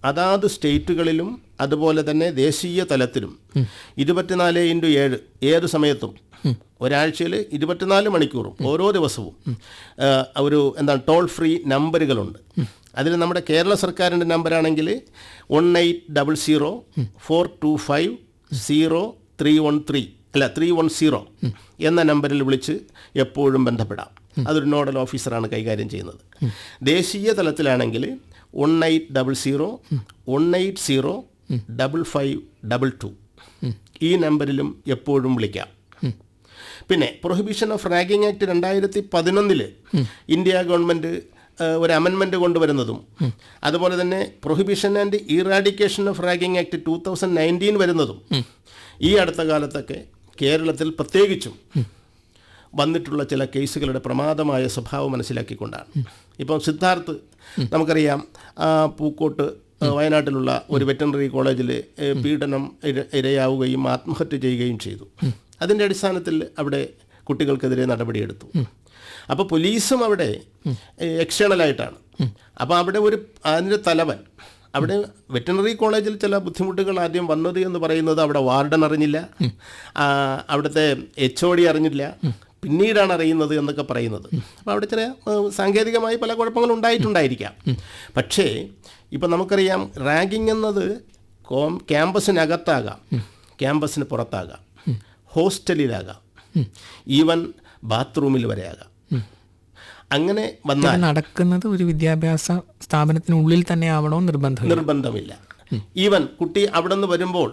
അതാത് സ്റ്റേറ്റുകളിലും അതുപോലെ തന്നെ ദേശീയ തലത്തിലും 24/7 ഏത് സമയത്തും ഒരാഴ്ചയിൽ 24 മണിക്കൂറും ഓരോ ദിവസവും ഒരു ടോൾ ഫ്രീ നമ്പറുകളുണ്ട്. അതിൽ നമ്മുടെ കേരള സർക്കാരിൻ്റെ നമ്പറാണെങ്കിൽ 1800-425-0310 എന്ന നമ്പറിൽ വിളിച്ച് എപ്പോഴും ബന്ധപ്പെടാം. അതൊരു നോഡൽ ഓഫീസറാണ് കൈകാര്യം ചെയ്യുന്നത്. ദേശീയ തലത്തിലാണെങ്കിൽ 1800-180-5522 ഈ നമ്പറിലും എപ്പോഴും വിളിക്കാം. പിന്നെ prohibition of ragging act 2011 India government ഒരു അമെൻമെൻറ്റ് കൊണ്ടുവരുന്നതും അതുപോലെ തന്നെ prohibition and eradication of ragging act 2019 വരുന്നതും ഈ അടുത്ത കാലത്തൊക്കെ കേരളത്തിൽ പ്രത്യേകിച്ചും വന്നിട്ടുള്ള ചില കേസുകളുടെ പ്രമാദമായ സ്വഭാവം മനസ്സിലാക്കിക്കൊണ്ടാണ്. ഇപ്പം സിദ്ധാർത്ഥ് നമുക്കറിയാം, പൂക്കോട്ട് വയനാട്ടിലുള്ള ഒരു വെറ്ററിനറി കോളേജിൽ പീഡനം ഇരയാവുകയും ആത്മഹത്യ ചെയ്യുകയും ചെയ്തു. അതിൻ്റെ അടിസ്ഥാനത്തിൽ അവിടെ കുട്ടികൾക്കെതിരെ നടപടിയെടുത്തു. അപ്പോൾ പോലീസും അവിടെ എക്സ്റ്റേണലായിട്ടാണ്. അപ്പോൾ അവിടെ അതിൻ്റെ തലവൻ അവിടെ വെറ്ററിനറി കോളേജിൽ ചില ബുദ്ധിമുട്ടുകൾ ആദ്യം വന്നത് എന്ന് പറയുന്നത് അവിടെ വാർഡൻ അറിഞ്ഞില്ല, അവിടുത്തെ HOD അറിഞ്ഞില്ല, പിന്നീടാണ് അറിയുന്നത് എന്നൊക്കെ പറയുന്നത്. അപ്പോൾ അവിടെ ചില സാങ്കേതികമായി പല കുഴപ്പങ്ങളും ഉണ്ടായിട്ടുണ്ടായിരിക്കാം. പക്ഷേ ഇപ്പം നമുക്കറിയാം റാഗിംഗ് എന്നത് ക്യാമ്പസിനകത്താകാം, ക്യാമ്പസിന് പുറത്താകാം, ഹോസ്റ്റലിലാകാം, ഈവൻ ബാത്റൂമിൽ വരെയാകാം. അങ്ങനെ വന്നാൽ നടക്കുന്നത് ഒരു വിദ്യാഭ്യാസ സ്ഥാപനത്തിനുള്ളിൽ തന്നെ ആവണോ നിർബന്ധമില്ല. ഈവൻ കുട്ടി അവിടെ നിന്ന് വരുമ്പോൾ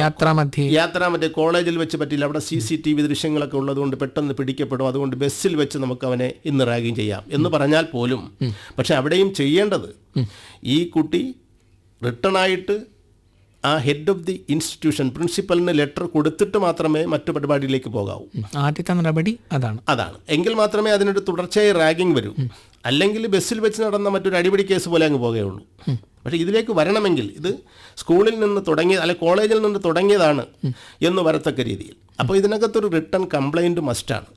യാത്രാമധ്യേ കോളേജിൽ വെച്ച് പറ്റില്ല, അവിടെ CCTV ദൃശ്യങ്ങളൊക്കെ ഉള്ളതുകൊണ്ട് പെട്ടെന്ന് പിടിക്കപ്പെടും. അതുകൊണ്ട് ബസ്സിൽ വെച്ച് നമുക്ക് അവനെ ഇന്ന് റാഗിങ് ചെയ്യാം എന്ന് പറഞ്ഞാൽ പോലും പക്ഷെ അവിടെയും ചെയ്യേണ്ടത് ഈ കുട്ടി റിട്ടേണായിട്ട് ആ ഹെഡ് ഓഫ് ദി ഇൻസ്റ്റിറ്റ്യൂഷൻ പ്രിൻസിപ്പലിന് ലെറ്റർ കൊടുത്തിട്ട് മാത്രമേ മറ്റു പരിപാടിയിലേക്ക് പോകാവൂ. ആദ്യത്തെ നടപടി അതാണ്. എങ്കിൽ മാത്രമേ അതിനൊരു തുടർച്ചയായി റാഗിങ് വരൂ. അല്ലെങ്കിൽ ബസ്സിൽ വെച്ച് നടന്ന മറ്റൊരു അടിപിടി കേസ് പോലെ അങ്ങ് പോകുകയുള്ളൂ. പക്ഷേ ഇതിലേക്ക് വരണമെങ്കിൽ ഇത് സ്കൂളിൽ നിന്ന് തുടങ്ങിയ അല്ലെ കോളേജിൽ നിന്ന് തുടങ്ങിയതാണ് എന്ന് വരത്തക്ക രീതിയിൽ. അപ്പോൾ ഇതിനകത്തൊരു റിട്ടൺ കംപ്ലൈൻറ്റ് മസ്റ്റാണ്.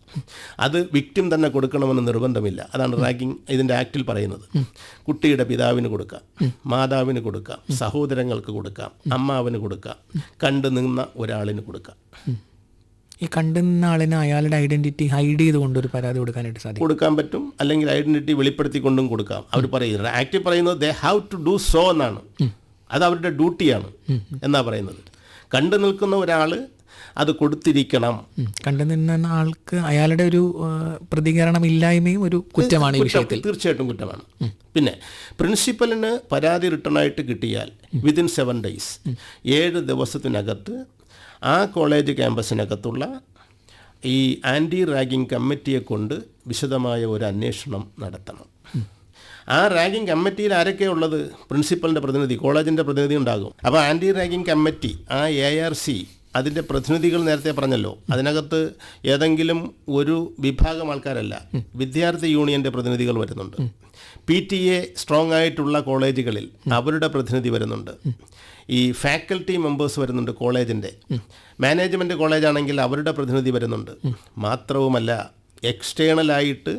അത് വിക്ടിം തന്നെ കൊടുക്കണമെന്ന് നിർബന്ധമില്ല. അതാണ് റാഗിങ് ഇതിൻ്റെ ആക്റ്റിൽ പറയുന്നത്. കുട്ടിയുടെ പിതാവിന് കൊടുക്കാം, മാതാവിന് കൊടുക്കാം, സഹോദരങ്ങൾക്ക് കൊടുക്കാം, അമ്മാവിന് കൊടുക്കാം, കണ്ടു നിന്ന ഒരാളിന് കൊടുക്കാം. ഈ കണ്ടുന്ന ആളിന് അയാളുടെ ഐഡന്റിറ്റി ഹൈഡ് ചെയ്തുകൊണ്ട് ഒരു പരാതി കൊടുക്കാനായിട്ട് സാധിക്കും. കൊടുക്കാൻ പറ്റും, അല്ലെങ്കിൽ ഐഡന്റിറ്റി വെളിപ്പെടുത്തിക്കൊണ്ടും കൊടുക്കാം. അവർ പറയുന്നത് ആക്ടിൽ പറയുന്നത് they have to do so എന്നാണ്. അത് അവരുടെ ഡ്യൂട്ടിയാണ് എന്നാ പറയുന്നത്. കണ്ടു നിൽക്കുന്ന ഒരാൾ അത് കൊടുത്തിരിക്കണം. കണ്ടു നിന്ന ആൾക്ക് അയാളുടെ ഒരു പ്രതികരണം ഇല്ലായ്മയും ഒരു കുറ്റമാണ് ഈ വിഷയത്തിൽ. തീർച്ചയായിട്ടും കുറ്റമാണ്. പിന്നെ പ്രിൻസിപ്പലിന് പരാതി റിട്ടേണായിട്ട് കിട്ടിയാൽ വിതിൻ 7 days 7 ദിവസത്തിനകത്ത് ആ കോളേജ് ക്യാമ്പസിനകത്തുള്ള ഈ ആൻറ്റി റാഗിങ് കമ്മിറ്റിയെ കൊണ്ട് വിശദമായ ഒരു അന്വേഷണം നടത്തണം. ആ റാഗിങ് കമ്മിറ്റിയിൽ ആരൊക്കെയാണ് ഉള്ളത്? പ്രിൻസിപ്പലിൻ്റെ പ്രതിനിധി, കോളേജിൻ്റെ പ്രതിനിധി ഉണ്ടാകും. അപ്പോൾ ആൻറ്റി റാഗിങ് കമ്മിറ്റി, ആ ARC, അതിൻ്റെ പ്രതിനിധികൾ നേരത്തെ പറഞ്ഞല്ലോ, അതിനകത്ത് ഏതെങ്കിലും ഒരു വിഭാഗം ആൾക്കാരല്ല, വിദ്യാർത്ഥി യൂണിയൻ്റെ പ്രതിനിധികൾ വരുന്നുണ്ട്. PTA സ്ട്രോങ് ആയിട്ടുള്ള കോളേജുകളിൽ അവരുടെ പ്രതിനിധി വരുന്നുണ്ട്. ഈ ഫാക്കൽറ്റി മെമ്പേഴ്സ് വരുന്നുണ്ട്. കോളേജിൻ്റെ മാനേജ്മെൻറ്റ് കോളേജാണെങ്കിൽ അവരുടെ പ്രതിനിധി വരുന്നുണ്ട്. മാത്രവുമല്ല എക്സ്റ്റേണലായിട്ട്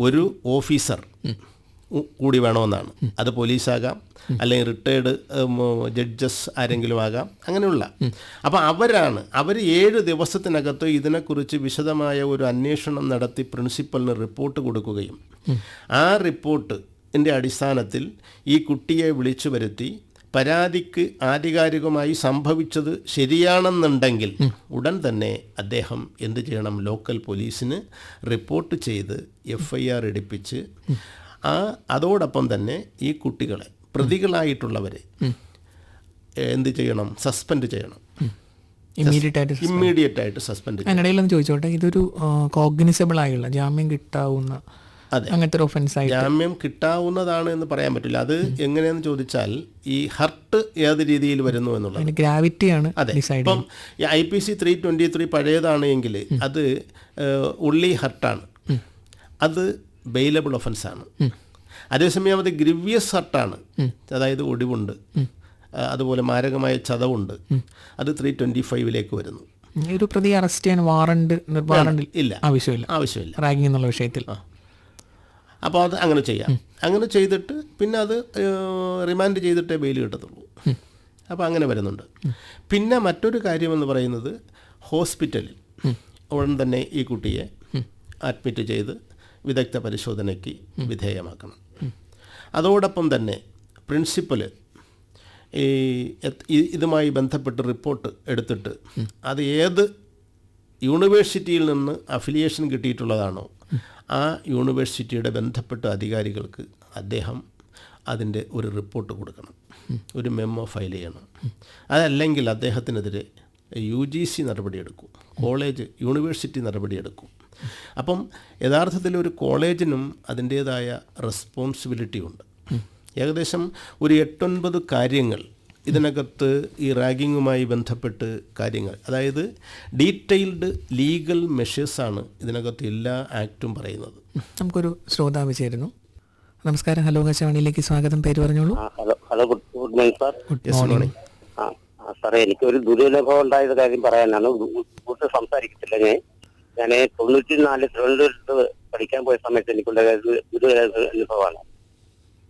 ഒരു ഓഫീസർ കൂടി വേണമെന്നാണ്. അത് പോലീസാകാം, അല്ലെങ്കിൽ റിട്ടയർഡ് ജഡ്ജസ് ആരെങ്കിലും ആകാം, അങ്ങനെയുള്ള. അപ്പോൾ അവർ 7 ദിവസത്തിനകത്ത് ഇതിനെക്കുറിച്ച് വിശദമായ ഒരു അന്വേഷണം നടത്തി പ്രിൻസിപ്പലിന് റിപ്പോർട്ട് കൊടുക്കുകയും ആ റിപ്പോർട്ടിൻ്റെ അടിസ്ഥാനത്തിൽ ഈ കുട്ടിയെ വിളിച്ചു വരുത്തി പരാതിക്ക് ആധികാരികമായി സംഭവിച്ചത് ശരിയാണെന്നുണ്ടെങ്കിൽ ഉടൻ തന്നെ അദ്ദേഹം എന്ത് ചെയ്യണം? ലോക്കൽ പോലീസിന് റിപ്പോർട്ട് ചെയ്ത് FIR എടുപ്പിച്ച് അതോടൊപ്പം തന്നെ ഈ കുട്ടികളെ, പ്രതികളായിട്ടുള്ളവരെ എന്ത് ചെയ്യണം? സസ്പെൻഡ് ചെയ്യണം. ഇമ്മീഡിയറ്റ് ആയിട്ട് സസ്പെൻഡ് ചെയ്യണം. അതിനിടയിലൊന്ന് ചോദിച്ചോട്ടെ, ഇതൊരു കോഗ്നിസബിൾ ആയുള്ള ജാമ്യം കിട്ടാവുന്ന അങ്ങനത്തെ ഒരു ഒഫൻസ് ആയി ജാമ്യം കിട്ടാവുന്നതാണ് എന്ന് പറയാൻ പറ്റില്ല. അത് എങ്ങനെയെന്ന് ചോദിച്ചാൽ ഈ ഹർട്ട് ഏത് രീതിയിൽ വരുന്നു എന്നുള്ളത് ഗ്രാവിറ്റിയാണ്. അതെ, ഇപ്പം IPC 323 പഴയതാണ് എങ്കിൽ അത് ഉള്ളി ഹർട്ടാണ്, അത് ബെയിലബിൾ ഒഫൻസാണ്. അതേസമയം അത് ഗ്രിവിയസ് ഹർട്ടാണ്, അതായത് ഒടിവുണ്ട്, അതുപോലെ മാരകമായ ചതവുണ്ട്, അത് 325 വരുന്നു. ഒരു പ്രതി അറസ്റ്റ് ചെയ്യാൻ വാറണ്ട് ഇല്ല, ആവശ്യമില്ല റാഗിംഗ് എന്നുള്ള വിഷയത്തിൽ. അപ്പോൾ അത് അങ്ങനെ ചെയ്യാം. അങ്ങനെ ചെയ്തിട്ട് പിന്നെ അത് റിമാൻഡ് ചെയ്തിട്ടേ ബെയിൽ കിട്ടത്തുള്ളൂ. അപ്പോൾ അങ്ങനെ വരുന്നുണ്ട്. പിന്നെ മറ്റൊരു കാര്യമെന്ന് പറയുന്നത് ഹോസ്പിറ്റലിൽ ഉടൻ തന്നെ ഈ കുട്ടിയെ അഡ്മിറ്റ് ചെയ്ത് വിദഗ്ധ പരിശോധനയ്ക്ക് വിധേയമാക്കണം. അതോടൊപ്പം തന്നെ പ്രിൻസിപ്പൽ ഇതുമായി ബന്ധപ്പെട്ട് റിപ്പോർട്ട് എടുത്തിട്ട് അത് ഏത് യൂണിവേഴ്സിറ്റിയിൽ നിന്ന് അഫിലിയേഷൻ കിട്ടിയിട്ടുള്ളതാണോ ആ യൂണിവേഴ്സിറ്റിയുടെ ബന്ധപ്പെട്ട അധികാരികൾക്ക് അദ്ദേഹം അതിൻ്റെ ഒരു റിപ്പോർട്ട് കൊടുക്കണം, ഒരു മെമ്മോ ഫയൽ ചെയ്യണം. അതല്ലെങ്കിൽ അദ്ദേഹത്തിനെതിരെ UGC നടപടിയെടുക്കും, യൂണിവേഴ്സിറ്റി നടപടിയെടുക്കും. അപ്പം യഥാർത്ഥത്തിൽ ഒരു കോളേജിനും അതിൻ്റേതായ റെസ്പോൺസിബിലിറ്റി ഉണ്ട്. ഏകദേശം ഒരു 8-9 കാര്യങ്ങൾ ഇതിനകത്ത് ഈ റാഗിങ്ങുമായി ബന്ധപ്പെട്ട് കാര്യങ്ങൾ, അതായത് ഡീറ്റെയിൽഡ് ലീഗൽ മെഷേഴ്സാണ് ഇതിനകത്ത് എല്ലാ ആക്റ്റും പറയുന്നത്. നമുക്കൊരു ശ്രോതാവ് ചേരുന്നു. നമസ്കാരം, ഹലോ ആകാശവാണിയിലേക്ക് സ്വാഗതം. പേര് പറഞ്ഞോളൂ. Hello, good morning sir. Morning. സാറേ, എനിക്കൊരു ദുരനുഭവം ഉണ്ടായത് കാര്യം പറയാനാണ്. കൂടുതൽ സംസാരിക്കത്തില്ല. ഞാൻ 94 തിരുവനന്തപുരത്ത് പഠിക്കാൻ പോയ സമയത്ത് എനിക്കുള്ള അനുഭവമാണ്.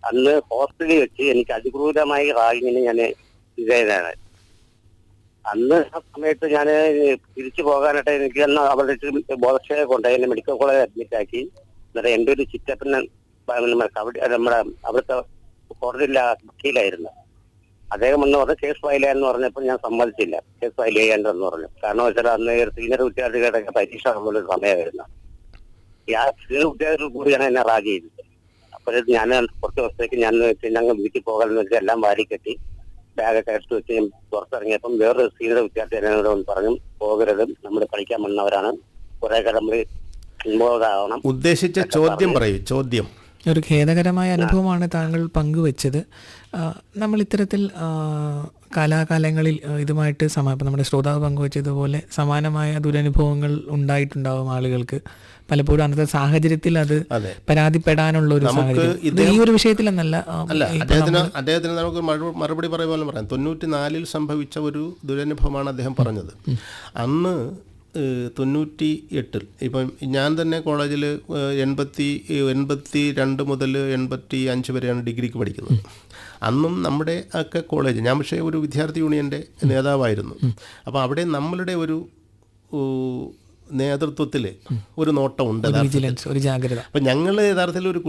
അന്ന് ഹോസ്റ്റലിൽ വെച്ച് എനിക്ക് അതിക്രൂരമായി റാഗിങ്ങിന് ഞാൻ വിധേയനാണ്. അന്ന് ആ സമയത്ത് ഞാൻ തിരിച്ചു പോകാനായിട്ട് എനിക്ക് അന്ന് അവിടെ ബോധക്ഷയം കൊണ്ടുപോയി എന്നെ മെഡിക്കൽ കോളേജ് അഡ്മിറ്റ് ആക്കി. എന്നിട്ട് എൻ്റെ ഒരു ചിറ്റപ്പൻ നമ്മുടെ അവിടുത്തെ കോടതിയിലെ വക്കീലായിരുന്നു. അദ്ദേഹം എന്ന് പറഞ്ഞ കേസ് ഫയൽ ചെയ്യാന്ന് പറഞ്ഞപ്പോൾ ഞാൻ സമ്മതിച്ചില്ല. കേസ് ഫയൽ ചെയ്യേണ്ടതെന്ന് പറഞ്ഞു. കാരണം വെച്ചാൽ അന്ന് സീനിയർ വിദ്യാർത്ഥികളുടെ പരീക്ഷ ഒരു സമയമായിരുന്നു. ആ സീനിയർ വിദ്യാർത്ഥികൾ കൂടിയാണ് എന്നെ റാഗ് ചെയ്തത്. അപ്പോൾ ഞാൻ കുറച്ച് ദിവസത്തേക്ക് ഞങ്ങൾ വീട്ടിൽ പോകാമെന്ന് വെച്ചാൽ എല്ലാം വാരിക്കെട്ടി ബാഗൊക്കെ എടുത്ത് വെച്ച് ഞാൻ പുറത്തിറങ്ങിയപ്പം വേറൊരു സീനിയർ വിദ്യാർത്ഥി എന്നോട് പറഞ്ഞു, പോകരുത്, നമ്മൾ പഠിക്കാൻ വന്നവരാണ്, കുറെ കാലം നമ്മൾ ഇൻവോൾവ് ആവണം. ഉദ്ദേശിച്ച ചോദ്യം പറയൂ. ചോദ്യം ഒരു ഖേദകരമായ അനുഭവമാണ് താങ്കൾ പങ്കുവച്ചത്. നമ്മൾ ഇത്തരത്തിൽ കാലാകാലങ്ങളിൽ ഇതുമായിട്ട് ഇപ്പം നമ്മുടെ ശ്രോതാവ് പങ്കുവച്ചതുപോലെ സമാനമായ ദുരനുഭവങ്ങൾ ഉണ്ടായിട്ടുണ്ടാവും ആളുകൾക്ക്. പലപ്പോഴും അന്നത്തെ സാഹചര്യത്തിൽ അത് പരാതിപ്പെടാനുള്ള ഒരു സാഹചര്യം ഈ ഒരു വിഷയത്തിലെന്നല്ല. അദ്ദേഹത്തിന് നമുക്ക് മറുപടി പറയുമ്പോൾ പറയാം. 94 സംഭവിച്ച ഒരു ദുരനുഭവമാണ് അദ്ദേഹം പറഞ്ഞത്. അന്ന് 98 ഇപ്പം ഞാൻ തന്നെ കോളേജിൽ 82 മുതൽ 85 വരെയാണ് ഡിഗ്രിക്ക് പഠിക്കുന്നത്. അന്നും നമ്മുടെ ഒക്കെ കോളേജ്, ഞാൻ പക്ഷേ ഒരു വിദ്യാർത്ഥി യൂണിയൻ്റെ നേതാവായിരുന്നു. അപ്പോൾ അവിടെ നമ്മളുടെ ഒരു നേതൃത്വത്തിൽ ഒരു നോട്ടമുണ്ട്, ഒരു ജാഗ്രത. അപ്പം ഞങ്ങൾ യഥാർത്ഥത്തിൽ ഒരു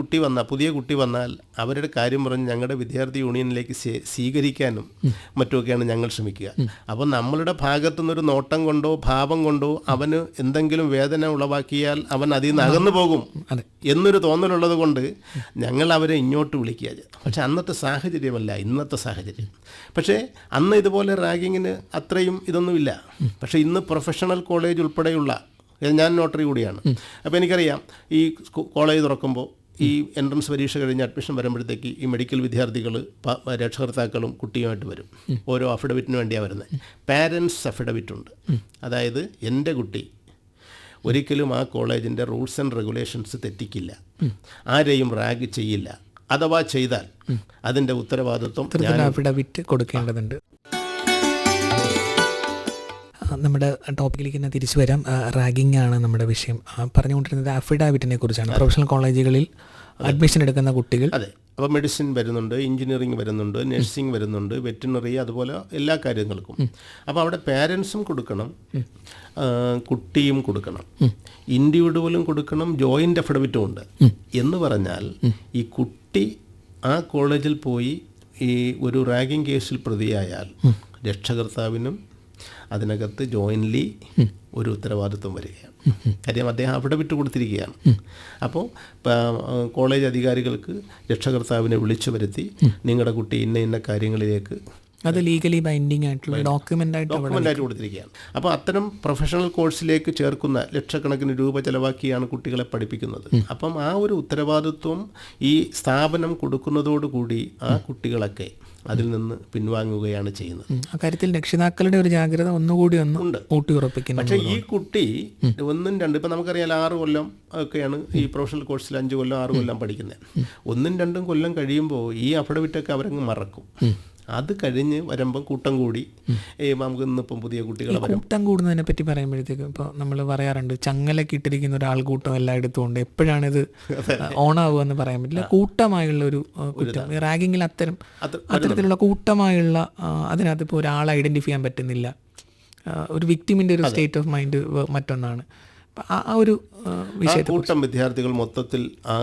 പുതിയ കുട്ടി വന്നാൽ അവരുടെ കാര്യം പറഞ്ഞ് ഞങ്ങളുടെ വിദ്യാർത്ഥി യൂണിയനിലേക്ക് സ്വീകരിക്കാനും മറ്റുമൊക്കെയാണ് ഞങ്ങൾ ശ്രമിക്കുക. അപ്പം നമ്മളുടെ ഭാഗത്തുനിന്നൊരു നോട്ടം കൊണ്ടോ ഭാവം കൊണ്ടോ അവന് എന്തെങ്കിലും വേദന ഉളവാക്കിയാൽ അവൻ അതിൽ നിന്ന് അകന്നു പോകും എന്നൊരു തോന്നലുള്ളത് കൊണ്ട് ഞങ്ങൾ അവരെ ഇങ്ങോട്ട് വിളിക്കുക. പക്ഷെ അന്നത്തെ സാഹചര്യമല്ല ഇന്നത്തെ സാഹചര്യം. പക്ഷേ അന്ന് ഇതുപോലെ റാഗിങ്ങിന് അത്രയും ഇതൊന്നുമില്ല. പക്ഷേ ഇന്ന് പ്രൊഫഷണൽ കോളേജ് ഉൾപ്പെടെയുള്ള, ഞാൻ നോട്ടറി കൂടിയാണ്, അപ്പോൾ എനിക്കറിയാം ഈ കോളേജ് തുറക്കുമ്പോൾ ഈ എൻട്രൻസ് പരീക്ഷ കഴിഞ്ഞ് അഡ്മിഷൻ വരുമ്പോഴത്തേക്ക് ഈ മെഡിക്കൽ വിദ്യാർത്ഥികൾ രക്ഷകർത്താക്കളും കുട്ടിയുമായിട്ട് വരും. ഓരോ അഫിഡവിറ്റിന് വേണ്ടിയാണ് വരുന്നത്. പാരൻസ് അഫിഡവിറ്റ് ഉണ്ട്. അതായത് എൻ്റെ കുട്ടി ഒരിക്കലും ആ കോളേജിൻ്റെ റൂൾസ് ആൻഡ് റെഗുലേഷൻസ് തെറ്റിക്കില്ല, ആരെയും റാഗ് ചെയ്യില്ല, അഥവാ ചെയ്താൽ അതിൻ്റെ ഉത്തരവാദിത്വം അഫിഡവിറ്റ് കൊടുക്കേണ്ടതുണ്ട്. നമ്മുടെ ടോപ്പിക്കിലേക്ക് തന്നെ തിരിച്ചു വരാം. റാഗിംഗ് ആണ് നമ്മുടെ വിഷയം. പറഞ്ഞുകൊണ്ടിരുന്നത് അഫിഡാവിറ്റിനെ കുറിച്ചാണ്. പ്രൊഫഷണൽ കോളേജുകളിൽ അഡ്മിഷൻ എടുക്കുന്ന കുട്ടികൾ, അതെ, അപ്പോൾ മെഡിസിൻ വരുന്നുണ്ട്, എഞ്ചിനീയറിംഗ് വരുന്നുണ്ട്, നഴ്സിംഗ് വരുന്നുണ്ട്, വെറ്റിനറി, അതുപോലെ എല്ലാ കാര്യങ്ങൾക്കും. അപ്പോൾ അവിടെ പാരൻസും കൊടുക്കണം, കുട്ടിയും കൊടുക്കണം, ഇൻഡിവിജ്വലും കൊടുക്കണം, ജോയിൻ്റ് അഫിഡവിറ്റും ഉണ്ട്. എന്ന് പറഞ്ഞാൽ ഈ കുട്ടി ആ കോളേജിൽ പോയി ഈ ഒരു റാഗിംഗ് കേസിൽ പ്രതിയായാൽ രക്ഷകർത്താവിനും അതിനകത്ത് ജോയിൻ്റ്ലി ഒരു ഉത്തരവാദിത്വം വരികയാണ്. കാര്യം അദ്ദേഹം അവിടെ വിട്ട് കൊടുത്തിരിക്കുകയാണ്. അപ്പോൾ കോളേജ് അധികാരികൾക്ക് രക്ഷകർത്താവിനെ വിളിച്ചു വരുത്തി നിങ്ങളുടെ കുട്ടി ഇന്ന കാര്യങ്ങളിലേക്ക്, അത് ലീഗലി ബൈൻഡിങ് ആയിട്ടുള്ള ഡോക്യുമെൻ്റായിട്ട് കൊടുത്തിരിക്കുകയാണ്. അപ്പോൾ അത്തരം പ്രൊഫഷണൽ കോഴ്സിലേക്ക് ചേർക്കുന്ന ലക്ഷക്കണക്കിന് രൂപ ചെലവാക്കിയാണ് കുട്ടികളെ പഠിപ്പിക്കുന്നത്. അപ്പം ആ ഒരു ഉത്തരവാദിത്വം ഈ സ്ഥാപനം കൊടുക്കുന്നതോടുകൂടി ആ കുട്ടികളൊക്കെ അതിൽ നിന്ന് പിൻവാങ്ങുകയാണ് ചെയ്യുന്നത്. അക്കാര്യത്തിൽ രക്ഷിതാക്കളുടെ ഒരു ജാഗ്രത ഒന്നുകൂടി ഉണ്ട് ഊട്ടിയുറപ്പിക്കുന്നു. പക്ഷേ ഈ കുട്ടി 1, 2 ഇപ്പം നമുക്കറിയാം 6 കൊല്ലം ഒക്കെയാണ് ഈ പ്രൊഫഷണൽ കോഴ്സിൽ 5 കൊല്ലം 6 കൊല്ലം പഠിക്കുന്നത്. 1, 2 കൊല്ലം കഴിയുമ്പോൾ ഈ അഫിഡവിറ്റൊക്കെ അവരങ്ങ് മറക്കും. അത് കഴിഞ്ഞ് വരുമ്പം കൂട്ടം കൂടി നമുക്ക് ഇന്നിപ്പം പുതിയ കുട്ടികളെ കൂട്ടം കൂടുന്നതിനെ പറ്റി പറയുമ്പോഴത്തേക്കും ഇപ്പോൾ നമ്മൾ പറയാറുണ്ട് ചങ്ങലൊക്കെ ഇട്ടിരിക്കുന്ന ഒരാൾക്കൂട്ടം എല്ലായിടത്തും ഉണ്ട്. എപ്പോഴാണിത് ഓണാവുക എന്ന് പറയാൻ പറ്റില്ല. കൂട്ടമായുള്ള ഒരു കുറ്റം റാഗിങ്ങിൽ അത്തരത്തിലുള്ള കൂട്ടമായുള്ള അതിനകത്ത് ഇപ്പോൾ ഒരാളെ ഐഡൻറ്റിഫൈ ചെയ്യാൻ പറ്റുന്നില്ല. ഒരു വിക്ടിമിൻ്റെ ഒരു സ്റ്റേറ്റ് ഓഫ് മൈൻഡ് മറ്റൊന്നാണ്. ആ ഒരു വിഷയത്തിൽ കൂട്ടം വിദ്യാർത്ഥികൾ മൊത്തത്തിൽ ആ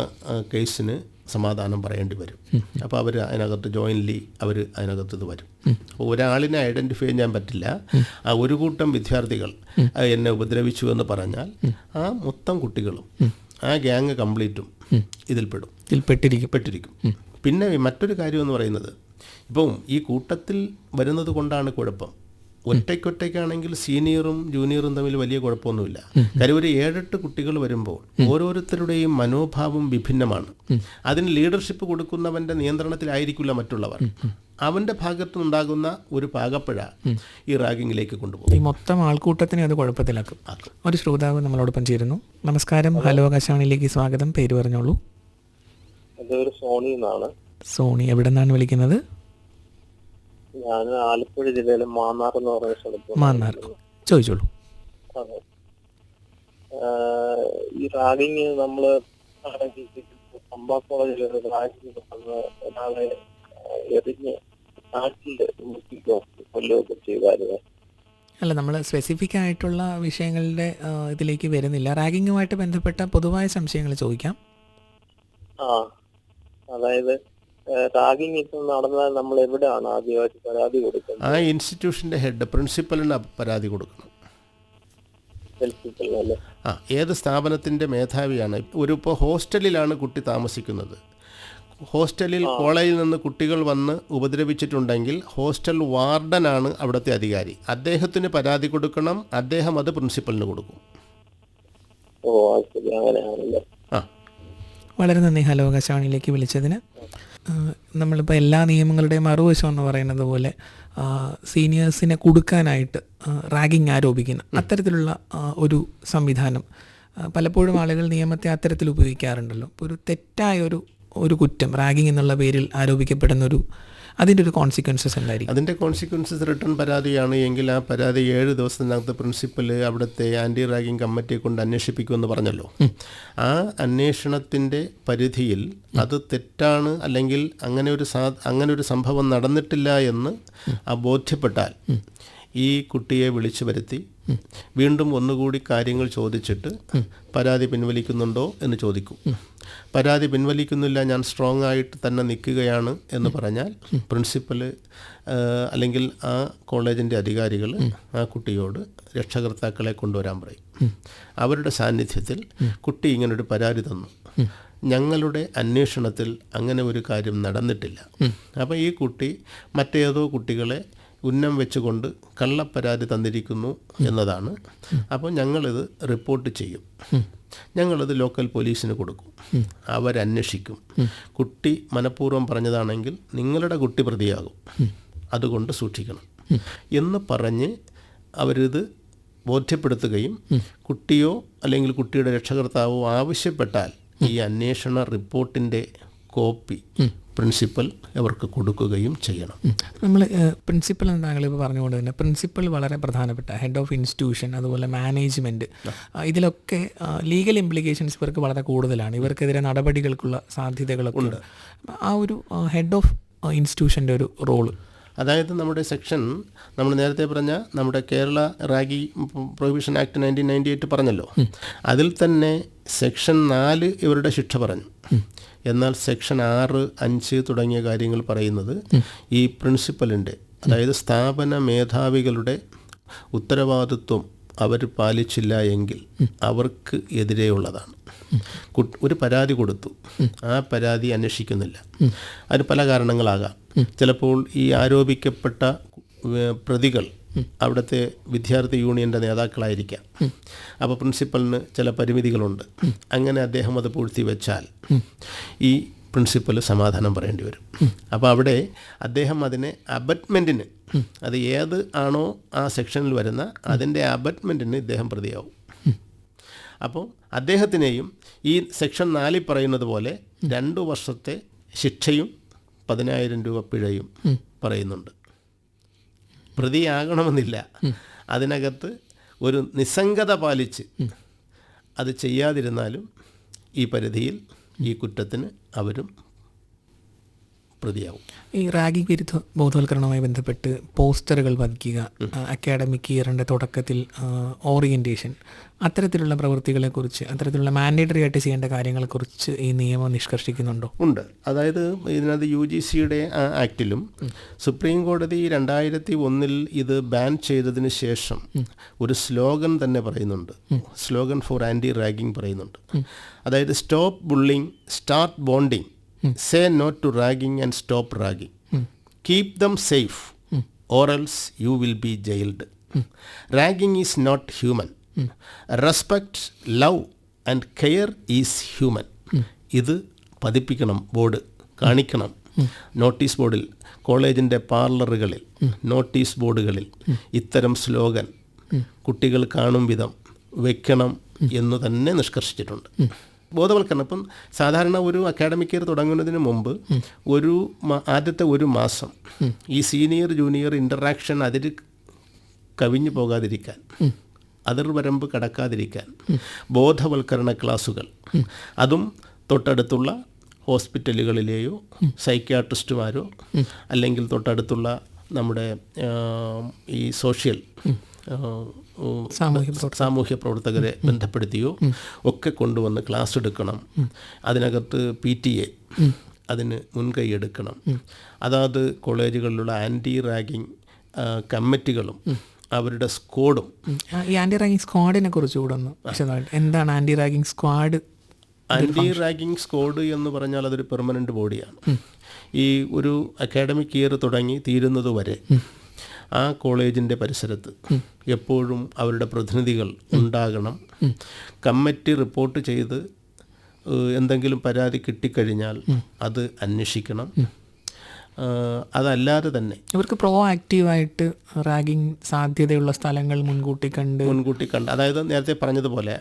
കേസിന് സമാധാനം പറയേണ്ടി വരും. അപ്പോൾ അവർ അതിനകത്ത് ജോയിൻ്റ്ലി അതിനകത്ത് ഇത് വരും. അപ്പോൾ ഒരാളിനെ ഐഡൻറ്റിഫൈ ചെയ്യാൻ പറ്റില്ല. ആ ഒരു കൂട്ടം വിദ്യാർത്ഥികൾ എന്നെ ഉപദ്രവിച്ചു എന്ന് പറഞ്ഞാൽ ആ മൊത്തം കുട്ടികളും ആ ഗ്യാങ് കംപ്ലീറ്റും പെട്ടിരിക്കും. പിന്നെ മറ്റൊരു കാര്യം എന്ന് പറയുന്നത്, ഇപ്പം ഈ കൂട്ടത്തിൽ വരുന്നത് കൊണ്ടാണ് കുഴപ്പം. ഒറ്റയ്ക്കൊറ്റയ്ക്കാണെങ്കിൽ സീനിയറും ജൂനിയറും തമ്മിൽ വലിയ കുഴപ്പമൊന്നുമില്ല. കാര്യം ഒരു 7-8 കുട്ടികൾ വരുമ്പോൾ ഓരോരുത്തരുടെയും മനോഭാവം വിഭിന്നമാണ്. അതിന് ലീഡർഷിപ്പ് കൊടുക്കുന്നവൻ്റെ നിയന്ത്രണത്തിലായിരിക്കില്ല മറ്റുള്ളവർ. അവൻ്റെ ഭാഗത്തുനിന്നുണ്ടാകുന്ന ഒരു പാകപ്പഴ ഈ റാഗിങ്ങിലേക്ക് കൊണ്ടുപോകും. ഈ മൊത്തം ആൾക്കൂട്ടത്തിനെ അത് കുഴപ്പത്തിലാക്കും. ഒരു ശ്രോതാവ് നമ്മളോടൊപ്പം ചേരുന്നു. നമസ്കാരം, ഹലോ ആകാശവാണിയിലേക്ക് സ്വാഗതം. പേര് പറഞ്ഞോളൂ. സോണി, എവിടെ നിന്നാണ് വിളിക്കുന്നത്? ഞാൻ ആലപ്പുഴ ജില്ലയിലെ മാന്നാർ എന്ന് പറയുന്ന സ്ഥലത്ത്. മാന്നാർ, ചോദിച്ചോളൂ. അതെ, ഈ റാഗിങ് നമ്മള് പമ്പാ കോളേജിൽ റാഗിങ് ഒരാളെ എറിഞ്ഞ് നാട്ടിൽ കൊല്ലുകയൊക്കെ ചെയ്തായിരുന്നു. അല്ല, നമ്മൾ സ്പെസിഫിക് ആയിട്ടുള്ള വിഷയങ്ങളുടെ ഇതിലേക്ക് വരുന്നില്ല. റാഗിങ്ങുമായിട്ട് ബന്ധപ്പെട്ട പൊതുവായ സംശയങ്ങൾ ചോദിക്കാം. അതായത് റാഗിങ് ഇപ്പം നടന്നാൽ നമ്മൾ എവിടെയാണ് ആദ്യമായിട്ട് പരാതി കൊടുക്കുന്നത്? ആ ഇൻസ്റ്റിറ്റ്യൂഷൻ്റെ ഹെഡ് പ്രിൻസിപ്പലിന് പരാതി കൊടുക്കണം. പ്രിൻസിപ്പലിനല്ലേ? ഏത് സ്ഥാപനത്തിൻ്റെ മേധാവിയാണ്. ഇപ്പോൾ ഹോസ്റ്റലിലാണ് കുട്ടി താമസിക്കുന്നത്. ഹോസ്റ്റലിൽ കോളേജിൽ നിന്ന് കുട്ടികൾ വന്ന് ഉപദ്രവിച്ചിട്ടുണ്ടെങ്കിൽ ഹോസ്റ്റൽ വാർഡനാണ് അവിടുത്തെ അധികാരി. അദ്ദേഹത്തിന് പരാതി കൊടുക്കണം. അദ്ദേഹം അത് പ്രിൻസിപ്പലിന് കൊടുക്കും. ഓ, ശരി, അങ്ങനെയാണല്ലേ. വളരെ നന്ദി ഹലോ ആകാശവാണിയിലേക്ക് വിളിച്ചതിന്. നമ്മളിപ്പോൾ എല്ലാ നിയമങ്ങളുടെയും മറുവശം എന്ന് പറയുന്നത് പോലെ സീനിയേഴ്സിനെ കൊടുക്കാനായിട്ട് റാഗിങ് ആരോപിക്കുന്ന അത്തരത്തിലുള്ള ഒരു സംവിധാനം പലപ്പോഴും ആളുകൾ നിയമത്തെ അത്തരത്തിൽ ഉപയോഗിക്കാറുണ്ടല്ലോ. ഇപ്പോൾ ഒരു തെറ്റായ ഒരു കുറ്റം റാഗിങ് എന്നുള്ള പേരിൽ ആരോപിക്കപ്പെടുന്നൊരു അതിൻ്റെ ഒരു കോൺസിക്വൻസസ് എന്തായിരിക്കും? അതിൻ്റെ കോൺസിക്വൻസസ് റിട്ടേൺ പരാതിയാണ് എങ്കിൽ ആ പരാതി 7 ദിവസത്തിനകത്ത് പ്രിൻസിപ്പൽ അവിടുത്തെ ആൻറ്റി റാഗിങ് കമ്മിറ്റിയെ കൊണ്ട് അന്വേഷിപ്പിക്കുമെന്ന് പറഞ്ഞല്ലോ. ആ അന്വേഷണത്തിൻ്റെ പരിധിയിൽ അത് തെറ്റാണ് അല്ലെങ്കിൽ അങ്ങനെ ഒരു സംഭവം നടന്നിട്ടില്ല എന്ന് ബോധ്യപ്പെട്ടാൽ ഈ കുട്ടിയെ വിളിച്ചു വരുത്തി വീണ്ടും ഒന്നുകൂടി കാര്യങ്ങൾ ചോദിച്ചിട്ട് പരാതി പിൻവലിക്കുന്നുണ്ടോ എന്ന് ചോദിക്കും. പരാതി പിൻവലിക്കുന്നില്ല, ഞാൻ സ്ട്രോങ് ആയിട്ട് തന്നെ നിൽക്കുകയാണ് എന്ന് പറഞ്ഞാൽ പ്രിൻസിപ്പൽ അല്ലെങ്കിൽ ആ കോളേജിൻ്റെ അധികാരികൾ ആ കുട്ടിയോട് രക്ഷകർത്താക്കളെ കൊണ്ടുവരാൻ പറയും. അവരുടെ സാന്നിധ്യത്തിൽ കുട്ടി ഇങ്ങനൊരു പരാതി തന്നു, ഞങ്ങളുടെ അന്വേഷണത്തിൽ അങ്ങനെ ഒരു കാര്യം നടന്നിട്ടില്ല. അപ്പോൾ ഈ കുട്ടി മറ്റേതോ കുട്ടികളെ ഉന്നം വെച്ചുകൊണ്ട് കള്ളപ്പരാതി തന്നിരിക്കുന്നു എന്നതാണ്. അപ്പോൾ ഞങ്ങളിത് റിപ്പോർട്ട് ചെയ്യും, ഞങ്ങളത് ലോക്കൽ പോലീസിന് കൊടുക്കും, അവരന്വേഷിക്കും. കുട്ടി മനഃപൂർവ്വം പറഞ്ഞതാണെങ്കിൽ നിങ്ങളുടെ കുട്ടി പ്രതിയാകും, അതുകൊണ്ട് സൂക്ഷിക്കണം എന്ന് പറഞ്ഞ് അവരിത് ബോധ്യപ്പെടുത്തുകയും കുട്ടിയോ അല്ലെങ്കിൽ കുട്ടിയുടെ രക്ഷകർത്താവോ ആവശ്യപ്പെട്ടാൽ ഈ അന്വേഷണ റിപ്പോർട്ടിൻ്റെ കോപ്പി പ്രിൻസിപ്പൽ അവർക്ക് കൊടുക്കുകയും ചെയ്യണം. നമ്മൾ പ്രിൻസിപ്പൽ എന്ന് താങ്കളിപ്പോൾ പറഞ്ഞുകൊണ്ട് തന്നെ പ്രിൻസിപ്പൽ വളരെ പ്രധാനപ്പെട്ട ഹെഡ് ഓഫ് ഇൻസ്റ്റിറ്റ്യൂഷൻ, അതുപോലെ മാനേജ്മെൻറ്റ്, ഇതിലൊക്കെ ലീഗൽ ഇംപ്ലിക്കേഷൻസ് ഇവർക്ക് വളരെ കൂടുതലാണ്. ഇവർക്കെതിരെ നടപടികൾക്കുള്ള സാധ്യതകളൊക്കെ ഉണ്ട്. ആ ഒരു ഹെഡ് ഓഫ് ഇൻസ്റ്റിറ്റ്യൂഷൻ്റെ ഒരു റോള്, അതായത് നമ്മുടെ സെക്ഷൻ നമ്മൾ നേരത്തെ പറഞ്ഞ നമ്മുടെ കേരള റാഗി പ്രൊഹിബിഷൻ ആക്ട് 1998 പറഞ്ഞല്ലോ, അതിൽ തന്നെ സെക്ഷൻ 4 ഇവരുടെ ശിക്ഷ പറഞ്ഞു. എന്നാൽ സെക്ഷൻ 6, 5 തുടങ്ങിയ കാര്യങ്ങൾ പറയുന്നത് ഈ പ്രിൻസിപ്പലിൻ്റെ, അതായത് സ്ഥാപന മേധാവികളുടെ ഉത്തരവാദിത്വം അവർ പാലിച്ചില്ല എങ്കിൽ അവർക്ക് എതിരെയുള്ളതാണ്. ഒരു പരാതി കൊടുത്തു, ആ പരാതി അന്വേഷിക്കുന്നില്ല. അതിന് പല കാരണങ്ങളാകാം. ചിലപ്പോൾ ഈ ആരോപിക്കപ്പെട്ട പ്രതികൾ അവിടുത്തെ വിദ്യാർത്ഥി യൂണിയൻ്റെ നേതാക്കളായിരിക്കാം. അപ്പോൾ പ്രിൻസിപ്പലിന് ചില പരിമിതികളുണ്ട്. അങ്ങനെ അദ്ദേഹം അത് പൂഴ്ത്തി വെച്ചാൽ ഈ പ്രിൻസിപ്പൽ സമാധാനം പറയേണ്ടി വരും. അപ്പോൾ അവിടെ അദ്ദേഹം അതിനെ അബറ്റ്മെൻറ്റിന്, അത് ഏത് ആണോ ആ സെക്ഷനിൽ വരുന്ന അതിൻ്റെ അബറ്റ്മെൻറ്റിന് ഇദ്ദേഹം പ്രതിയാവും. അപ്പോൾ അദ്ദേഹത്തിനെയും ഈ സെക്ഷൻ 4 പറയുന്നത് പോലെ 2 വർഷത്തെ ശിക്ഷയും 10,000 രൂപ പിഴയും പറയുന്നുണ്ട്. പ്രതിയാകണമെന്നില്ല, അതിനകത്ത് ഒരു നിസ്സംഗത പാലിച്ച് അത് ചെയ്യാതിരുന്നാലും ഈ പരിധിയിൽ ഈ കുറ്റത്തിന് അവരും പ്രതിയാവും. ഈ റാഗിംഗ് വിരുദ്ധ ബോധവൽക്കരണവുമായി ബന്ധപ്പെട്ട് പോസ്റ്ററുകൾ പതിക്കുക, അക്കാഡമിക് ഇയറിൻ്റെ തുടക്കത്തിൽ ഓറിയൻറ്റേഷൻ, അത്തരത്തിലുള്ള പ്രവൃത്തികളെക്കുറിച്ച്, അത്തരത്തിലുള്ള മാൻഡേറ്ററി ആയിട്ട് ചെയ്യേണ്ട കാര്യങ്ങളെക്കുറിച്ച് ഈ നിയമം നിഷ്കർഷിക്കുന്നുണ്ടോ? ഉണ്ട്. അതായത് ഇതിനകത്ത് UGCയുടെ ആക്റ്റിലും സുപ്രീം കോടതി 2001 ഇത് ബാൻ ചെയ്തതിന് ശേഷം ഒരു സ്ലോഗൻ തന്നെ പറയുന്നുണ്ട്. സ്ലോഗൻ ഫോർ ആൻറ്റി റാഗിംഗ് പറയുന്നുണ്ട്. അതായത് stop bullying, start bonding, say no to ragging and stop ragging. Keep them safe or else you will be jailed. Ragging is not human. Respect, love and care is human. ഇത് പതിപ്പിക്കണം, ബോർഡ് കാണിക്കണം. നോട്ടീസ് ബോർഡിൽ, കോളേജിൻ്റെ പാർലറുകളിൽ, നോട്ടീസ് ബോർഡുകളിൽ ഇത്തരം സ്ലോഗൻ കുട്ടികൾ കാണും വിധം വെക്കണം എന്ന് തന്നെ നിഷ്കർഷിച്ചിട്ടുണ്ട്. ബോധവൽക്കരണം ഇപ്പം സാധാരണ ഒരു അക്കാഡമിക് ഇയർ തുടങ്ങുന്നതിന് മുമ്പ് ആദ്യത്തെ 1 മാസം ഈ സീനിയർ ജൂനിയർ ഇൻ്ററാക്ഷൻ അതിൽ കവിഞ്ഞു പോകാതിരിക്കാൻ, അതിർവരമ്പ് കടക്കാതിരിക്കാൻ ബോധവൽക്കരണ ക്ലാസുകൾ, അതും തൊട്ടടുത്തുള്ള ഹോസ്പിറ്റലുകളിലെയോ സൈക്യാട്രിസ്റ്റുമാരോ അല്ലെങ്കിൽ തൊട്ടടുത്തുള്ള നമ്മുടെ ഈ സോഷ്യൽ സാമൂഹ്യ പ്രവർത്തകരെ ബന്ധപ്പെടുത്തിയോ ഒക്കെ കൊണ്ടുവന്ന് ക്ലാസ് എടുക്കണം. അതിനകത്ത് PTA അതിന് മുൻകൈ എടുക്കണം. അതാത് കോളേജുകളിലുള്ള ആൻറ്റി റാഗിങ് കമ്മിറ്റികളും അവരുടെ സ്ക്വാഡും. ഈ ആൻറ്റി റാഗിങ് സ്ക്വാഡിനെ കുറിച്ച് കൂടെ ഒന്ന് വിശദമായിട്ട്, എന്താണ് anti ragging squad? Anti ragging squad എന്ന് പറഞ്ഞാൽ അതൊരു പെർമനൻ്റ് ബോഡിയാണ്. ഈ ഒരു അക്കാഡമിക് ഇയർ തുടങ്ങി തീരുന്നതുവരെ ആ കോളേജിൻ്റെ പരിസരത്ത് എപ്പോഴും അവരുടെ പ്രതിനിധികൾ ഉണ്ടാകണം. കമ്മിറ്റി റിപ്പോർട്ട് ചെയ്ത് എന്തെങ്കിലും പരാതി കിട്ടിക്കഴിഞ്ഞാൽ അത് അന്വേഷിക്കണം. അതല്ലാതെ തന്നെ ഇവർക്ക് പ്രോ ആക്റ്റീവായിട്ട് റാഗിങ് സാധ്യതയുള്ള സ്ഥലങ്ങൾ മുൻകൂട്ടി കണ്ട് അതായത് നേരത്തെ പറഞ്ഞതുപോലെ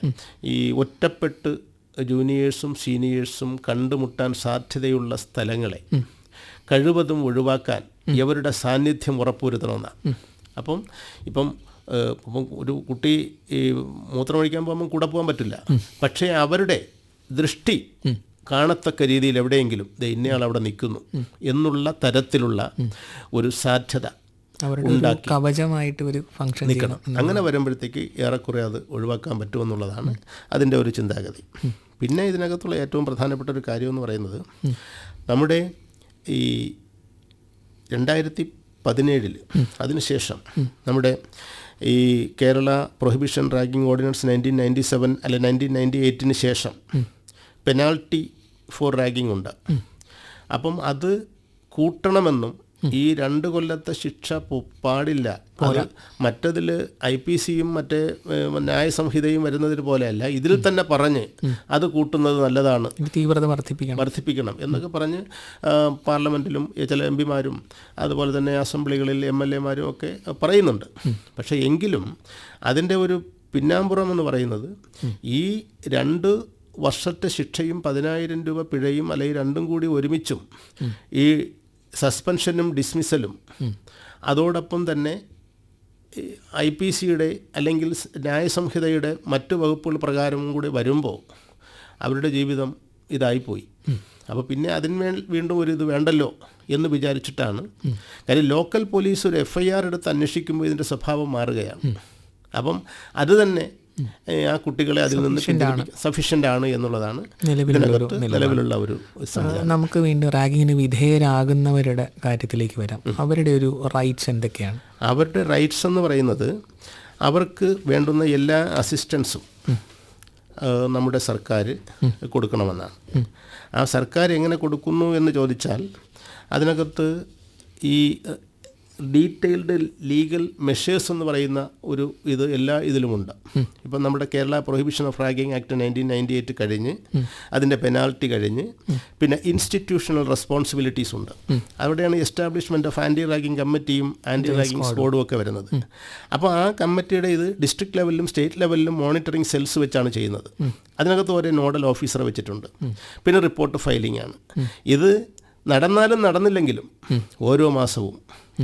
ഈ ഒറ്റപ്പെട്ട് ജൂനിയേഴ്സും സീനിയേഴ്സും കണ്ടുമുട്ടാൻ സാധ്യതയുള്ള സ്ഥലങ്ങളെ കഴിവതും ഒഴിവാക്കാൻ ഇവരുടെ സാന്നിധ്യം ഉറപ്പുവരുത്തണമെന്നാണ്. ഇപ്പം ഒരു കുട്ടി ഈ മൂത്രമൊഴിക്കാൻ പോകുമ്പോൾ കൂടെ പോകാൻ പറ്റില്ല, പക്ഷേ അവരുടെ ദൃഷ്ടി കാണത്തക്ക രീതിയിൽ എവിടെയെങ്കിലും ഇന്നയാൾ അവിടെ നിൽക്കുന്നു എന്നുള്ള തരത്തിലുള്ള ഒരു സാധ്യത ഉണ്ടാക്കി കവചമായിട്ട് ഒരു ഫംഗ്ഷൻ നിൽക്കണം. അങ്ങനെ വരുമ്പോഴത്തേക്ക് ഏറെക്കുറെ അത് ഒഴിവാക്കാൻ പറ്റുമെന്നുള്ളതാണ് അതിൻ്റെ ഒരു ചിന്താഗതി. പിന്നെ ഇതിനകത്തുള്ള ഏറ്റവും പ്രധാനപ്പെട്ട ഒരു കാര്യമെന്ന് പറയുന്നത്, നമ്മുടെ ഈ 2017 അതിനുശേഷം നമ്മുടെ ഈ കേരള പ്രൊഹിബിഷൻ റാഗിംഗ് ഓർഡിനൻസ് 1997 അല്ലെ 1998 ശേഷം പെനാൽറ്റി ഫോർ റാഗിംഗ് ഉണ്ട്. അപ്പം അത് കൂട്ടണമെന്നും ഈ 2 കൊല്ലത്തെ ശിക്ഷ പാടില്ല, അത് മറ്റതിൽ IPCയും മറ്റേ ന്യായസംഹിതയും വരുന്നതിന് പോലെയല്ല, ഇതിൽ തന്നെ പറഞ്ഞ് അത് കൂട്ടുന്നത് നല്ലതാണ്, തീവ്രത വർദ്ധിപ്പിക്കണം എന്നൊക്കെ പറഞ്ഞ് പാർലമെൻറ്റിലും ചില MP-മാരും അതുപോലെ തന്നെ അസംബ്ലികളിൽ MLA-മാരും ഒക്കെ പറയുന്നുണ്ട്. പക്ഷേ എങ്കിലും അതിൻ്റെ ഒരു പിന്നാമ്പുറം എന്ന് പറയുന്നത് ഈ 2 വർഷത്തെ ശിക്ഷയും 10,000 രൂപ പിഴയും അല്ലെങ്കിൽ രണ്ടും കൂടി ഒരുമിച്ചും ഈ സസ്പെൻഷനും ഡിസ്മിസലും അതോടൊപ്പം തന്നെ IPCയുടെ അല്ലെങ്കിൽ ന്യായസംഹിതയുടെ മറ്റു വകുപ്പുകൾ പ്രകാരവും കൂടി വരുമ്പോൾ അവരുടെ ജീവിതം ഇതായിപ്പോയി. അപ്പോൾ പിന്നെ അതിന്മേൽ വീണ്ടും ഒരു ഇത് വേണ്ടല്ലോ എന്ന് വിചാരിച്ചിട്ടാണ്. കാര്യം ലോക്കൽ പോലീസ് ഒരു FIR എടുത്ത് അന്വേഷിക്കുമ്പോൾ ഇതിൻ്റെ സ്വഭാവം മാറുകയാണ്. അപ്പം അത് തന്നെ ആ കുട്ടികളെ അതിൽ നിന്ന് സഫീഷ്യൻ്റ് ആണ് എന്നുള്ളതാണ് നിലവിലുള്ള ഒരു സംവിധാനം. നമുക്ക് വീണ്ടും റാഗിങ്ങിന് വിധേയരാകുന്നവരുടെ കാര്യത്തിലേക്ക് വരാം. അവരുടെ ഒരു റൈറ്റ്സ് എന്തൊക്കെയാണ്? അവരുടെ റൈറ്റ്സ് എന്ന് പറയുന്നത് അവർക്ക് വേണ്ടുന്ന എല്ലാ അസിസ്റ്റൻസും നമ്മുടെ സർക്കാർ കൊടുക്കണമെന്നാണ്. ആ സർക്കാർ എങ്ങനെ കൊടുക്കുന്നു എന്ന് ചോദിച്ചാൽ അതിനകത്ത് ഈ ഡീറ്റെയിൽഡ് ലീഗൽ മെഷേഴ്സ് എന്ന് പറയുന്ന ഒരു ഇത് എല്ലാ ഇതിലുമുണ്ട്. ഇപ്പം നമ്മുടെ Kerala prohibition of ragging act 1998 കഴിഞ്ഞ് അതിൻ്റെ പെനാൽറ്റി കഴിഞ്ഞ് പിന്നെ ഇൻസ്റ്റിറ്റ്യൂഷണൽ റെസ്പോൺസിബിലിറ്റീസ് ഉണ്ട്. അവിടെയാണ് എസ്റ്റാബ്ലിഷ്മെൻറ്റ് ഓഫ് ആൻറ്റി റാഗിംഗ് കമ്മിറ്റിയും ആൻറ്റി റാഗിംഗ് സ്ക്വാഡും ഒക്കെ വരുന്നത്. അപ്പോൾ ആ കമ്മിറ്റിയുടെ ഇത് ഡിസ്ട്രിക്ട് ലെവലിലും സ്റ്റേറ്റ് ലെവലിലും മോണിറ്ററിംഗ് സെൽസ് വെച്ചാണ് ചെയ്യുന്നത്. അതിനകത്ത് ഓരോ നോഡൽ ഓഫീസറെ വെച്ചിട്ടുണ്ട്. പിന്നെ റിപ്പോർട്ട് ഫയലിംഗ് ആണ്. ഇത് നടന്നാലും നടന്നില്ലെങ്കിലും ഓരോ മാസവും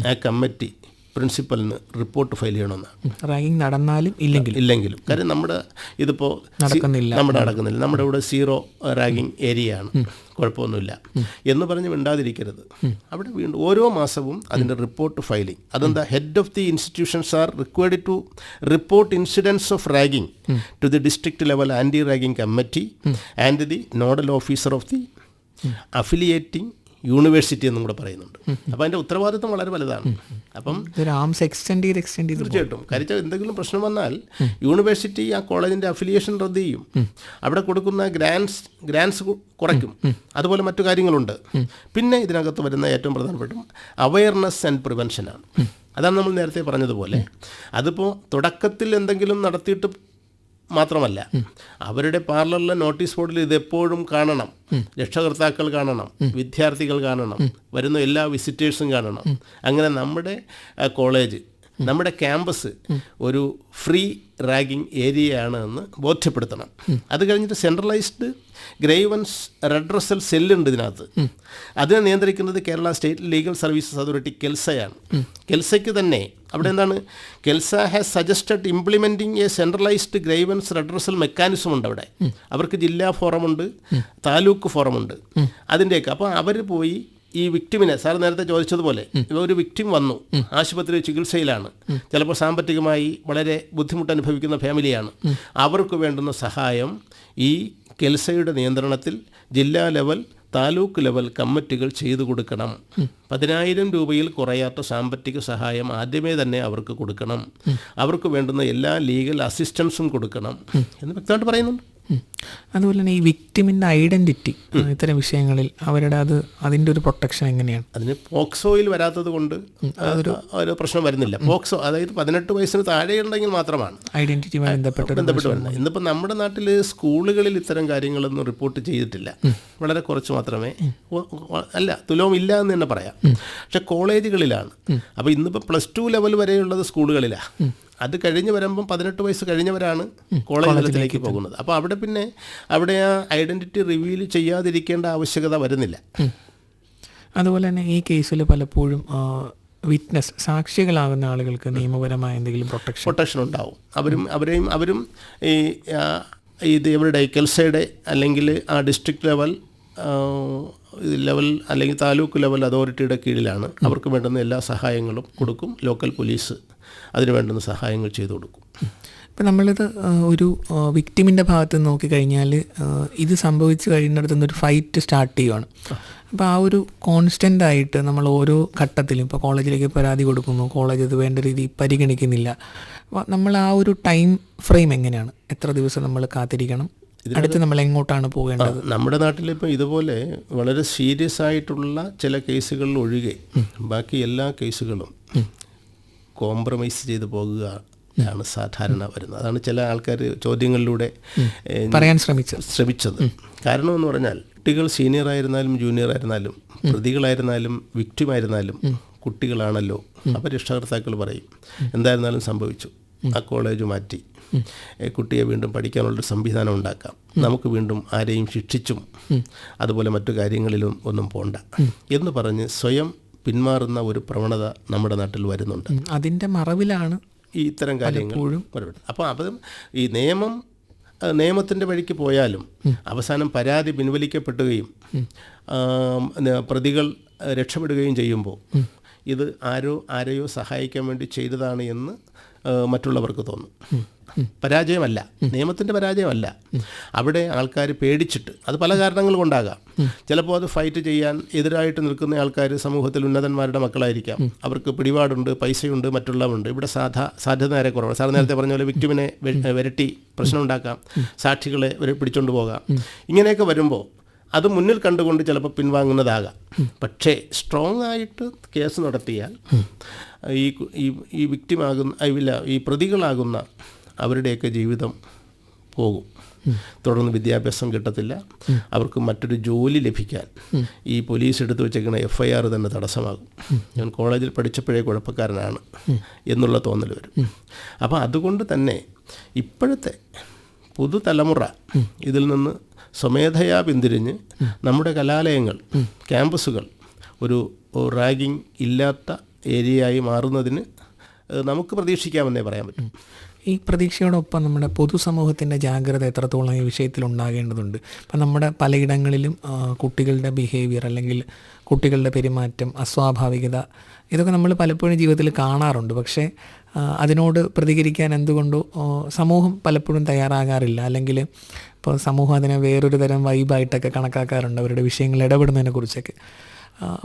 ആ കമ്മിറ്റി പ്രിൻസിപ്പലിന് റിപ്പോർട്ട് ഫയൽ ചെയ്യണമെന്നാണ്. റാഗിംഗ് നടന്നാലും ഇല്ലെങ്കിലും കാര്യം നമ്മുടെ ഇതിപ്പോൾ നടക്കുന്നില്ല, നമ്മുടെ ഇവിടെ 0 റാഗിംഗ് ഏരിയയാണ്, കുഴപ്പമൊന്നുമില്ല എന്ന് പറഞ്ഞ് മിണ്ടാതിരിക്കരുത്. അവിടെ വീണ്ടും ഓരോ മാസവും അതിൻ്റെ റിപ്പോർട്ട് ഫയലിംഗ്. അതെന്താ, head of the institutions are required to report incidence of ragging to the district level anti ragging committee and the nodal officer of the affiliating university എന്നും കൂടെ പറയുന്നുണ്ട്. അപ്പോൾ അതിൻ്റെ ഉത്തരവാദിത്വം വളരെ വലുതാണ്. അപ്പം തീർച്ചയായിട്ടും കാര്യം എന്തെങ്കിലും പ്രശ്നം വന്നാൽ യൂണിവേഴ്സിറ്റി ആ കോളേജിൻ്റെ അഫിലിയേഷൻ റദ്ദ് ചെയ്യും, അവിടെ കൊടുക്കുന്ന ഗ്രാൻസ് കുറയ്ക്കും, അതുപോലെ മറ്റു കാര്യങ്ങളുണ്ട്. പിന്നെ ഇതിനകത്ത് വരുന്ന ഏറ്റവും പ്രധാനപ്പെട്ട അവയർനെസ് ആൻഡ് പ്രിവെൻഷനാണ്. അതാണ് നമ്മൾ നേരത്തെ പറഞ്ഞതുപോലെ, അതിപ്പോൾ തുടക്കത്തിൽ എന്തെങ്കിലും നടത്തിയിട്ട് മാത്രമല്ല, അവരുടെ പാർലറിലെ നോട്ടീസ് ബോർഡിൽ ഇതെപ്പോഴും കാണണം, രക്ഷകർത്താക്കൾ കാണണം, വിദ്യാർത്ഥികൾ കാണണം, വരുന്ന എല്ലാ വിസിറ്റേഴ്സും കാണണം. അങ്ങനെ നമ്മുടെ കോളേജ്, നമ്മുടെ ക്യാമ്പസ് ഒരു ഫ്രീ റാഗിംഗ് ഏരിയയാണ് എന്ന് ബോധ്യപ്പെടുത്തണം. അത് കഴിഞ്ഞിട്ട് സെൻട്രലൈസ്ഡ് ഗ്രേവൻസ് റെഡ്രസൽ സെല്ലുണ്ട് ഇതിനകത്ത്. അതിനെ നിയന്ത്രിക്കുന്നത് Kerala state legal services authority കെൽസയാണ്. കെൽസയ്ക്ക് തന്നെ അവിടെ എന്താണ്, KELSA has suggested implementing a centralised grievance redressal mechanism ഉണ്ട് അവിടെ. അവർക്ക് ജില്ലാ ഫോറമുണ്ട്, താലൂക്ക് ഫോറമുണ്ട്, അതിൻ്റെയൊക്കെ. അപ്പോൾ അവർ പോയി ഈ വിക്ടിമിനെ, സാർ നേരത്തെ ചോദിച്ചതുപോലെ, ഒരു വിക്ടിം വന്നു, ആശുപത്രി ചികിത്സയിലാണ്, ചിലപ്പോൾ സാമ്പത്തികമായി വളരെ ബുദ്ധിമുട്ട് അനുഭവിക്കുന്ന ഫാമിലിയാണ്, അവർക്ക് വേണ്ടുന്ന സഹായം ഈ കെൽസയുടെ നിയന്ത്രണത്തിൽ ജില്ലാ ലെവൽ, താലൂക്ക് ലെവൽ കമ്മിറ്റികൾ ചെയ്തു കൊടുക്കണം. 10,000 രൂപയിൽ കുറയാത്ത സാമ്പത്തിക സഹായം ആദ്യമേ തന്നെ അവർക്ക് കൊടുക്കണം. അവർക്ക് വേണ്ടുന്ന എല്ലാ ലീഗൽ അസിസ്റ്റൻസും കൊടുക്കണം എന്ന് വ്യക്തമായിട്ട് പറയുന്നുണ്ട്. അതുപോലെ തന്നെ ഈ വിക്ടിമിൻ്റെ ഐഡൻറ്റിറ്റി ഇത്തരം വിഷയങ്ങളിൽ അതിൻ്റെ ഒരു പ്രൊട്ടക്ഷൻ എങ്ങനെയാണ്? അതിന് പോക്സോയിൽ വരാത്തത് കൊണ്ട് ഒരു പ്രശ്നം വരുന്നില്ല. പോക്സോ അതായത് 18 വയസ്സിന് താഴെയുണ്ടെങ്കിൽ മാത്രമാണ് ഐഡൻറ്റിറ്റിയുമായി ബന്ധപ്പെട്ട് വരുന്നത്. ഇന്നിപ്പോൾ നമ്മുടെ നാട്ടിൽ സ്കൂളുകളിൽ ഇത്തരം കാര്യങ്ങളൊന്നും റിപ്പോർട്ട് ചെയ്തിട്ടില്ല, വളരെ കുറച്ച് മാത്രമേ, അല്ല തുലവും ഇല്ല എന്ന് തന്നെ പറയാം. പക്ഷെ കോളേജുകളിലാണ്. അപ്പോൾ ഇന്നിപ്പോൾ +2 ലെവൽ വരെയുള്ളത് സ്കൂളുകളിലാണ്. അത് കഴിഞ്ഞ് വരുമ്പം 18 വയസ്സ് കഴിഞ്ഞവരാണ് കോളേജ് തലത്തിലേക്ക് പോകുന്നത്. അപ്പോൾ അവിടെ ആ ഐഡൻറ്റിറ്റി റിവീൽ ചെയ്യാതിരിക്കേണ്ട ആവശ്യകത വരുന്നില്ല. അതുപോലെ തന്നെ ഈ കേസിൽ പലപ്പോഴും വിറ്റ്നസ് സാക്ഷികളാകുന്ന ആളുകൾക്ക് നിയമപരമായ എന്തെങ്കിലും പ്രൊട്ടക്ഷൻ ഉണ്ടാവും. അവരും ഇത് ഇവരുടെ കെൽസയുടെ അല്ലെങ്കിൽ ആ ഡിസ്ട്രിക്ട് ലെവൽ അല്ലെങ്കിൽ താലൂക്ക് ലെവൽ അതോറിറ്റിയുടെ കീഴിലാണ്. അവർക്ക് വേണ്ടുന്ന എല്ലാ സഹായങ്ങളും കൊടുക്കും. ലോക്കൽ പോലീസ് അതിന് വേണ്ടുന്ന സഹായങ്ങൾ ചെയ്തു കൊടുക്കും. ഇപ്പം നമ്മളിത് ഒരു വിക്ടിമിൻ്റെ ഭാഗത്ത് നോക്കിക്കഴിഞ്ഞാൽ ഇത് സംഭവിച്ചു കഴിയുന്നിടത്തുനിന്ന് ഒരു ഫൈറ്റ് സ്റ്റാർട്ട് ചെയ്യുവാണ്. അപ്പോൾ ആ ഒരു കോൺസ്റ്റൻ്റ് ആയിട്ട് നമ്മൾ ഓരോ ഘട്ടത്തിലും ഇപ്പോൾ കോളേജിലേക്ക് പരാതി കൊടുക്കുന്നു, കോളേജ് ഇത് വേണ്ട രീതി പരിഗണിക്കുന്നില്ല. നമ്മൾ ആ ഒരു ടൈം ഫ്രെയിം എങ്ങനെയാണ്? എത്ര ദിവസം നമ്മൾ കാത്തിരിക്കണം? അടുത്ത് നമ്മൾ എങ്ങോട്ടാണ് പോകേണ്ടത്? നമ്മുടെ നാട്ടിൽ ഇപ്പോൾ ഇതുപോലെ വളരെ സീരിയസ് ആയിട്ടുള്ള ചില കേസുകളിൽ ഒഴികെ ബാക്കി എല്ലാ കേസുകളും കോംപ്രമൈസ് ചെയ്ത് പോകുകയാണ് സാധാരണ വരുന്നത്. അതാണ് ചില ആൾക്കാർ ചോദ്യങ്ങളിലൂടെ പറയാൻ ശ്രമിച്ചത്. കാരണം എന്ന് പറഞ്ഞാൽ കുട്ടികൾ സീനിയർ ആയിരുന്നാലും ജൂനിയർ ആയിരുന്നാലും പ്രതികളായിരുന്നാലും വിക്ടിമായിരുന്നാലും കുട്ടികളാണല്ലോ. അപ്പോൾ രക്ഷകർത്താക്കൾ പറയും എന്തായിരുന്നാലും സംഭവിച്ചു, ആ കോളേജ് മാറ്റി കുട്ടിയെ വീണ്ടും പഠിക്കാനുള്ളൊരു സംവിധാനം ഉണ്ടാക്കാം, നമുക്ക് വീണ്ടും ആരെയും ശിക്ഷിച്ചും അതുപോലെ മറ്റു കാര്യങ്ങളിലും ഒന്നും പോണ്ട എന്ന് പറഞ്ഞ് സ്വയം പിന്മാറുന്ന ഒരു പ്രവണത നമ്മുടെ നാട്ടിൽ വരുന്നുണ്ട്. അതിൻ്റെ മറവിലാണ് ഈ ഇത്തരം കാര്യങ്ങൾ. അപ്പോൾ അത് ഈ നിയമത്തിൻ്റെ വഴിക്ക് പോയാലും അവസാനം പരാതി പിൻവലിക്കപ്പെടുകയും പ്രതികൾ രക്ഷപ്പെടുകയും ചെയ്യുമ്പോൾ ഇത് ആരെയോ സഹായിക്കാൻ വേണ്ടി ചെയ്തതാണ് എന്ന് മറ്റുള്ളവർക്ക് തോന്നും. പരാജയമല്ല, നിയമത്തിൻ്റെ പരാജയമല്ല. അവിടെ ആൾക്കാർ പേടിച്ചിട്ട്, അത് പല കാരണങ്ങൾ കൊണ്ടാകാം. ചിലപ്പോൾ അത് ഫൈറ്റ് ചെയ്യാൻ എതിരായിട്ട് നിൽക്കുന്ന ആൾക്കാർ സമൂഹത്തിൽ ഉന്നതന്മാരുടെ മക്കളായിരിക്കാം. അവർക്ക് പിടിപാടുണ്ട്, പൈസയുണ്ട്, മറ്റുള്ളവരുണ്ട്. ഇവിടെ സാധ്യത നേരെ കുറവാണ്. സാർ നേരത്തെ പറഞ്ഞ പോലെ വിക്ടിമിനെ വരട്ടി പ്രശ്നം ഉണ്ടാക്കാം, സാക്ഷികളെ പിടിച്ചുകൊണ്ട് പോകാം. ഇങ്ങനെയൊക്കെ വരുമ്പോൾ അത് മുന്നിൽ കണ്ടുകൊണ്ട് ചിലപ്പോൾ പിൻവാങ്ങുന്നതാകാം. പക്ഷേ സ്ട്രോങ് ആയിട്ട് കേസ് നടത്തിയാൽ ഈ വിക്ടിമാകുന്ന ഈ പ്രതികളാകുന്ന അവരുടെയൊക്കെ ജീവിതം പോകും. തുടർന്ന് വിദ്യാഭ്യാസം കിട്ടത്തില്ല, അവർക്ക് മറ്റൊരു ജോലി ലഭിക്കാൻ ഈ പോലീസ് എടുത്തു വെച്ചേക്കുന്ന FIR തന്നെ തടസ്സമാകും. ഞാൻ കോളേജിൽ പഠിച്ചപ്പോഴേ കുഴപ്പക്കാരനാണ് എന്നുള്ള തോന്നൽ വരും. അപ്പോൾ അതുകൊണ്ട് തന്നെ ഇപ്പോഴത്തെ പുതുതലമുറ ഇതിൽ നിന്ന് സ്വമേധയാ പിന്തിരിഞ്ഞ് നമ്മുടെ കലാലയങ്ങൾ, ക്യാമ്പസുകൾ ഒരു റാഗിങ് ഇല്ലാത്ത ഏരിയയായി മാറുന്നതിന് നമുക്ക് പ്രതീക്ഷിക്കാമെന്നേ പറയാൻ പറ്റും. ഈ പ്രതീക്ഷയോടൊപ്പം നമ്മുടെ പൊതുസമൂഹത്തിൻ്റെ ജാഗ്രത എത്രത്തോളം ഈ വിഷയത്തിൽ ഉണ്ടാകേണ്ടതുണ്ട്? ഇപ്പം നമ്മുടെ പലയിടങ്ങളിലും കുട്ടികളുടെ ബിഹേവിയർ അല്ലെങ്കിൽ കുട്ടികളുടെ പെരുമാറ്റം, അസ്വാഭാവികത, ഇതൊക്കെ നമ്മൾ പലപ്പോഴും ജീവിതത്തിൽ കാണാറുണ്ട്. പക്ഷേ അതിനോട് പ്രതികരിക്കാൻ എന്തുകൊണ്ടോ സമൂഹം പലപ്പോഴും തയ്യാറാകാറില്ല. അല്ലെങ്കിൽ ഇപ്പോൾ സമൂഹം അതിനെ വേറൊരു തരം വൈബായിട്ടൊക്കെ കണക്കാക്കാറുണ്ട്, അവരുടെ വിഷയങ്ങൾ ഇടപെടുന്നതിനെ കുറിച്ചൊക്കെ.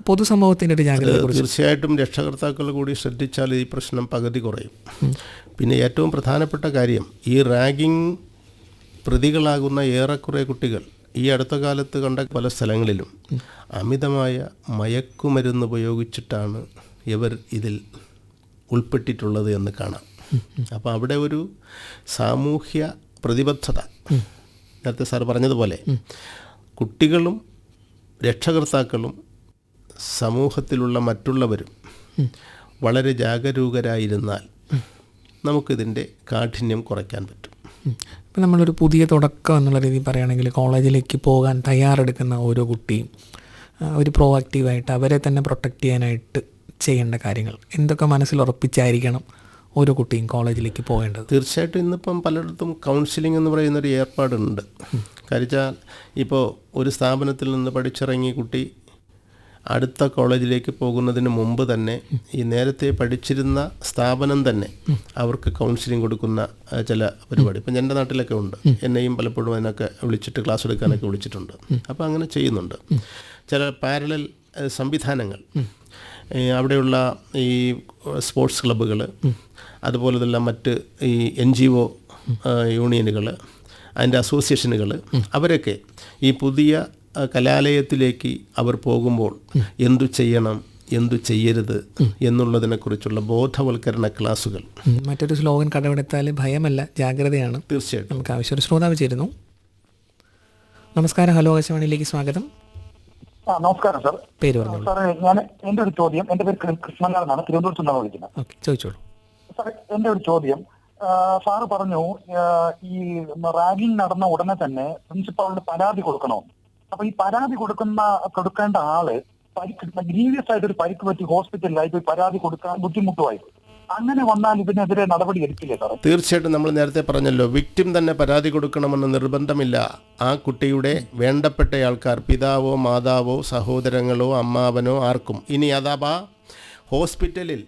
പൊതുസമൂഹത്തിൻ്റെ ഒരു ജാഗ്രത തീർച്ചയായിട്ടും രക്ഷകർത്താക്കൾ കൂടി ശ്രദ്ധിച്ചാൽ ഈ പ്രശ്നം പകുതി കുറയും. പിന്നെ ഏറ്റവും പ്രധാനപ്പെട്ട കാര്യം, ഈ റാഗിങ് പ്രതികളാകുന്ന ഏറെക്കുറെ കുട്ടികൾ ഈ അടുത്ത കാലത്ത് കണ്ട പല സ്ഥലങ്ങളിലും അമിതമായ മയക്കുമരുന്ന് ഉപയോഗിച്ചിട്ടാണ് ഇവർ ഇതിൽ ഉൾപ്പെട്ടിട്ടുള്ളത് എന്ന് കാണാം. അപ്പോൾ അവിടെ ഒരു സാമൂഹ്യ പ്രതിബദ്ധത, നേരത്തെ സാർ പറഞ്ഞതുപോലെ കുട്ടികളും രക്ഷകർത്താക്കളും സമൂഹത്തിലുള്ള മറ്റുള്ളവരും വളരെ ജാഗരൂകരായിരുന്നാൽ നമുക്കിതിൻ്റെ കാഠിന്യം കുറയ്ക്കാൻ പറ്റും. ഇപ്പം നമ്മളൊരു പുതിയ തുടക്കം എന്നുള്ള രീതിയിൽ പറയുകയാണെങ്കിൽ കോളേജിലേക്ക് പോകാൻ തയ്യാറെടുക്കുന്ന ഓരോ കുട്ടിയും ഒരു പ്രോആക്റ്റീവായിട്ട് അവരെ തന്നെ പ്രൊട്ടക്റ്റ് ചെയ്യാനായിട്ട് ചെയ്യേണ്ട കാര്യങ്ങൾ എന്തൊക്കെ മനസ്സിൽ ഉറപ്പിച്ചായിരിക്കണം ഓരോ കുട്ടിയും കോളേജിലേക്ക് പോകേണ്ടത്? തീർച്ചയായിട്ടും ഇന്നിപ്പം പലയിടത്തും കൗൺസിലിംഗ് എന്ന് പറയുന്നൊരു ഏർപ്പാടുണ്ട്. കാര്യം ഇപ്പോൾ ഒരു സ്ഥാപനത്തിൽ നിന്ന് പഠിച്ചിറങ്ങി കുട്ടി അടുത്ത കോളേജിലേക്ക് പോകുന്നതിന് മുമ്പ് തന്നെ ഈ നേരത്തെ പഠിച്ചിരുന്ന സ്ഥാപനം തന്നെ അവർക്ക് കൗൺസിലിംഗ് കൊടുക്കുന്ന ചില പരിപാടി ഇപ്പം എൻ്റെ നാട്ടിലൊക്കെ ഉണ്ട്. എന്നെയും പലപ്പോഴും അതിനൊക്കെ വിളിച്ചിട്ട് ക്ലാസ് എടുക്കാനൊക്കെ വിളിച്ചിട്ടുണ്ട്. അപ്പോൾ അങ്ങനെ ചെയ്യുന്നുണ്ട്. ചില പാരലൽ സംവിധാനങ്ങൾ അവിടെയുള്ള ഈ സ്പോർട്സ് ക്ലബ്ബുകൾ, അതുപോലെ തന്നെ മറ്റ് ഈ NGO യൂണിയനുകൾ, അതിൻ്റെ അസോസിയേഷനുകൾ, അവരൊക്കെ ഈ പുതിയ കലാലയത്തിലേക്ക് അവർ പോകുമ്പോൾ എന്തു ചെയ്യണം, എന്തു ചെയ്യരുത് എന്നുള്ളതിനെക്കുറിച്ചുള്ള ബോധവൽക്കരണ ക്ലാസുകൾ. മറ്റൊരു സ്ലോഗൻ കടമെടുത്താൽ ഭയമല്ല ജാഗ്രതയാണ്. തീർച്ചയായിട്ടും. നമുക്ക് ആവശ്യം. ഒരു ശ്രോതാവ് ചേരുന്നു. നമസ്കാരം, ഹലോ ആകാശവാണിയിലേക്ക് സ്വാഗതം. നമസ്കാരം സാർ. പേര് പറഞ്ഞോളൂ. സാറേ, എന്റെ ഒരു ചോദ്യം, എന്റെ പേര് കൃഷ്ണനാഥനാണ്, തിരുവനന്തപുരത്ത് നിന്നാണ് വിളിക്കുന്നത്. ഓക്കെ, ചോദിച്ചോളൂ. സാർ, എന്റെ ഒരു ചോദ്യം, സാറ് പറഞ്ഞു ഈ റാഗിങ് നടന്ന ഉടനെ തന്നെ പ്രിൻസിപ്പാളിന് പരാതി കൊടുക്കണമെന്ന്. അപ്പൊ ഈ പരാതി കൊടുക്കേണ്ട ആള് ഗ്രീവിയസ് ആയിട്ട് ഒരു പരിക്ക് പറ്റി ഹോസ്പിറ്റലിലായി പോയി പരാതി കൊടുക്കാൻ ബുദ്ധിമുട്ടുമായി. അങ്ങനെ വന്നാൽ ഇതിനെതിരെ നടപടി എടുക്കില്ലേ സാറേ? തീർച്ചയായിട്ടും. നമ്മൾ നേരത്തെ പറഞ്ഞല്ലോ, വിക്ടിം തന്നെ പരാതി കൊടുക്കണമെന്ന് നിർബന്ധമില്ല. ആ കുട്ടിയുടെ വേണ്ടപ്പെട്ട ആൾക്കാർ, പിതാവോ മാതാവോ സഹോദരങ്ങളോ അമ്മാവനോ ആർക്കും. ഇനി അഥവാ ഹോസ്പിറ്റലിൽ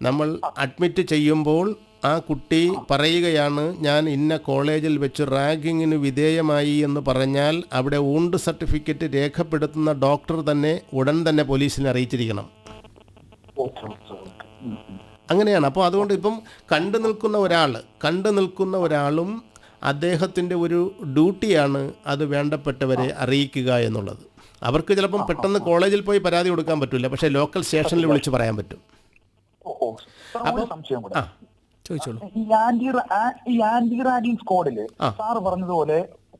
നമ്മൾ അഡ്മിറ്റ് ചെയ്യുമ്പോൾ ആ കുട്ടി പറയുകയാണ് ഞാൻ ഇന്ന കോളേജിൽ വെച്ച് റാഗിങ്ങിന് വിധേയമായി എന്ന് പറഞ്ഞാൽ അവിടെ വൂണ്ട് സർട്ടിഫിക്കറ്റ് രേഖപ്പെടുത്തുന്ന ഡോക്ടർ തന്നെ ഉടൻ തന്നെ പോലീസിനെ അറിയിച്ചിരിക്കണം. അങ്ങനെയാണ്. അപ്പോൾ അതുകൊണ്ട് ഇപ്പം കണ്ടു നിൽക്കുന്ന ഒരാളും അദ്ദേഹത്തിൻ്റെ ഒരു ഡ്യൂട്ടിയാണ് അത് വേണ്ടപ്പെട്ടവരെ അറിയിക്കുക എന്നുള്ളത്. അവർക്ക് ചിലപ്പം പെട്ടെന്ന് കോളേജിൽ പോയി പരാതി കൊടുക്കാൻ പറ്റില്ല, പക്ഷേ ലോക്കൽ സ്റ്റേഷനിൽ വിളിച്ച് പറയാൻ പറ്റും. സംശയം കൂടെ. ചോദിച്ചോളൂ. ഈ ആന്റി റാഗിംഗ് സ്ക്വാഡില് സാറ് പറഞ്ഞതുപോലെ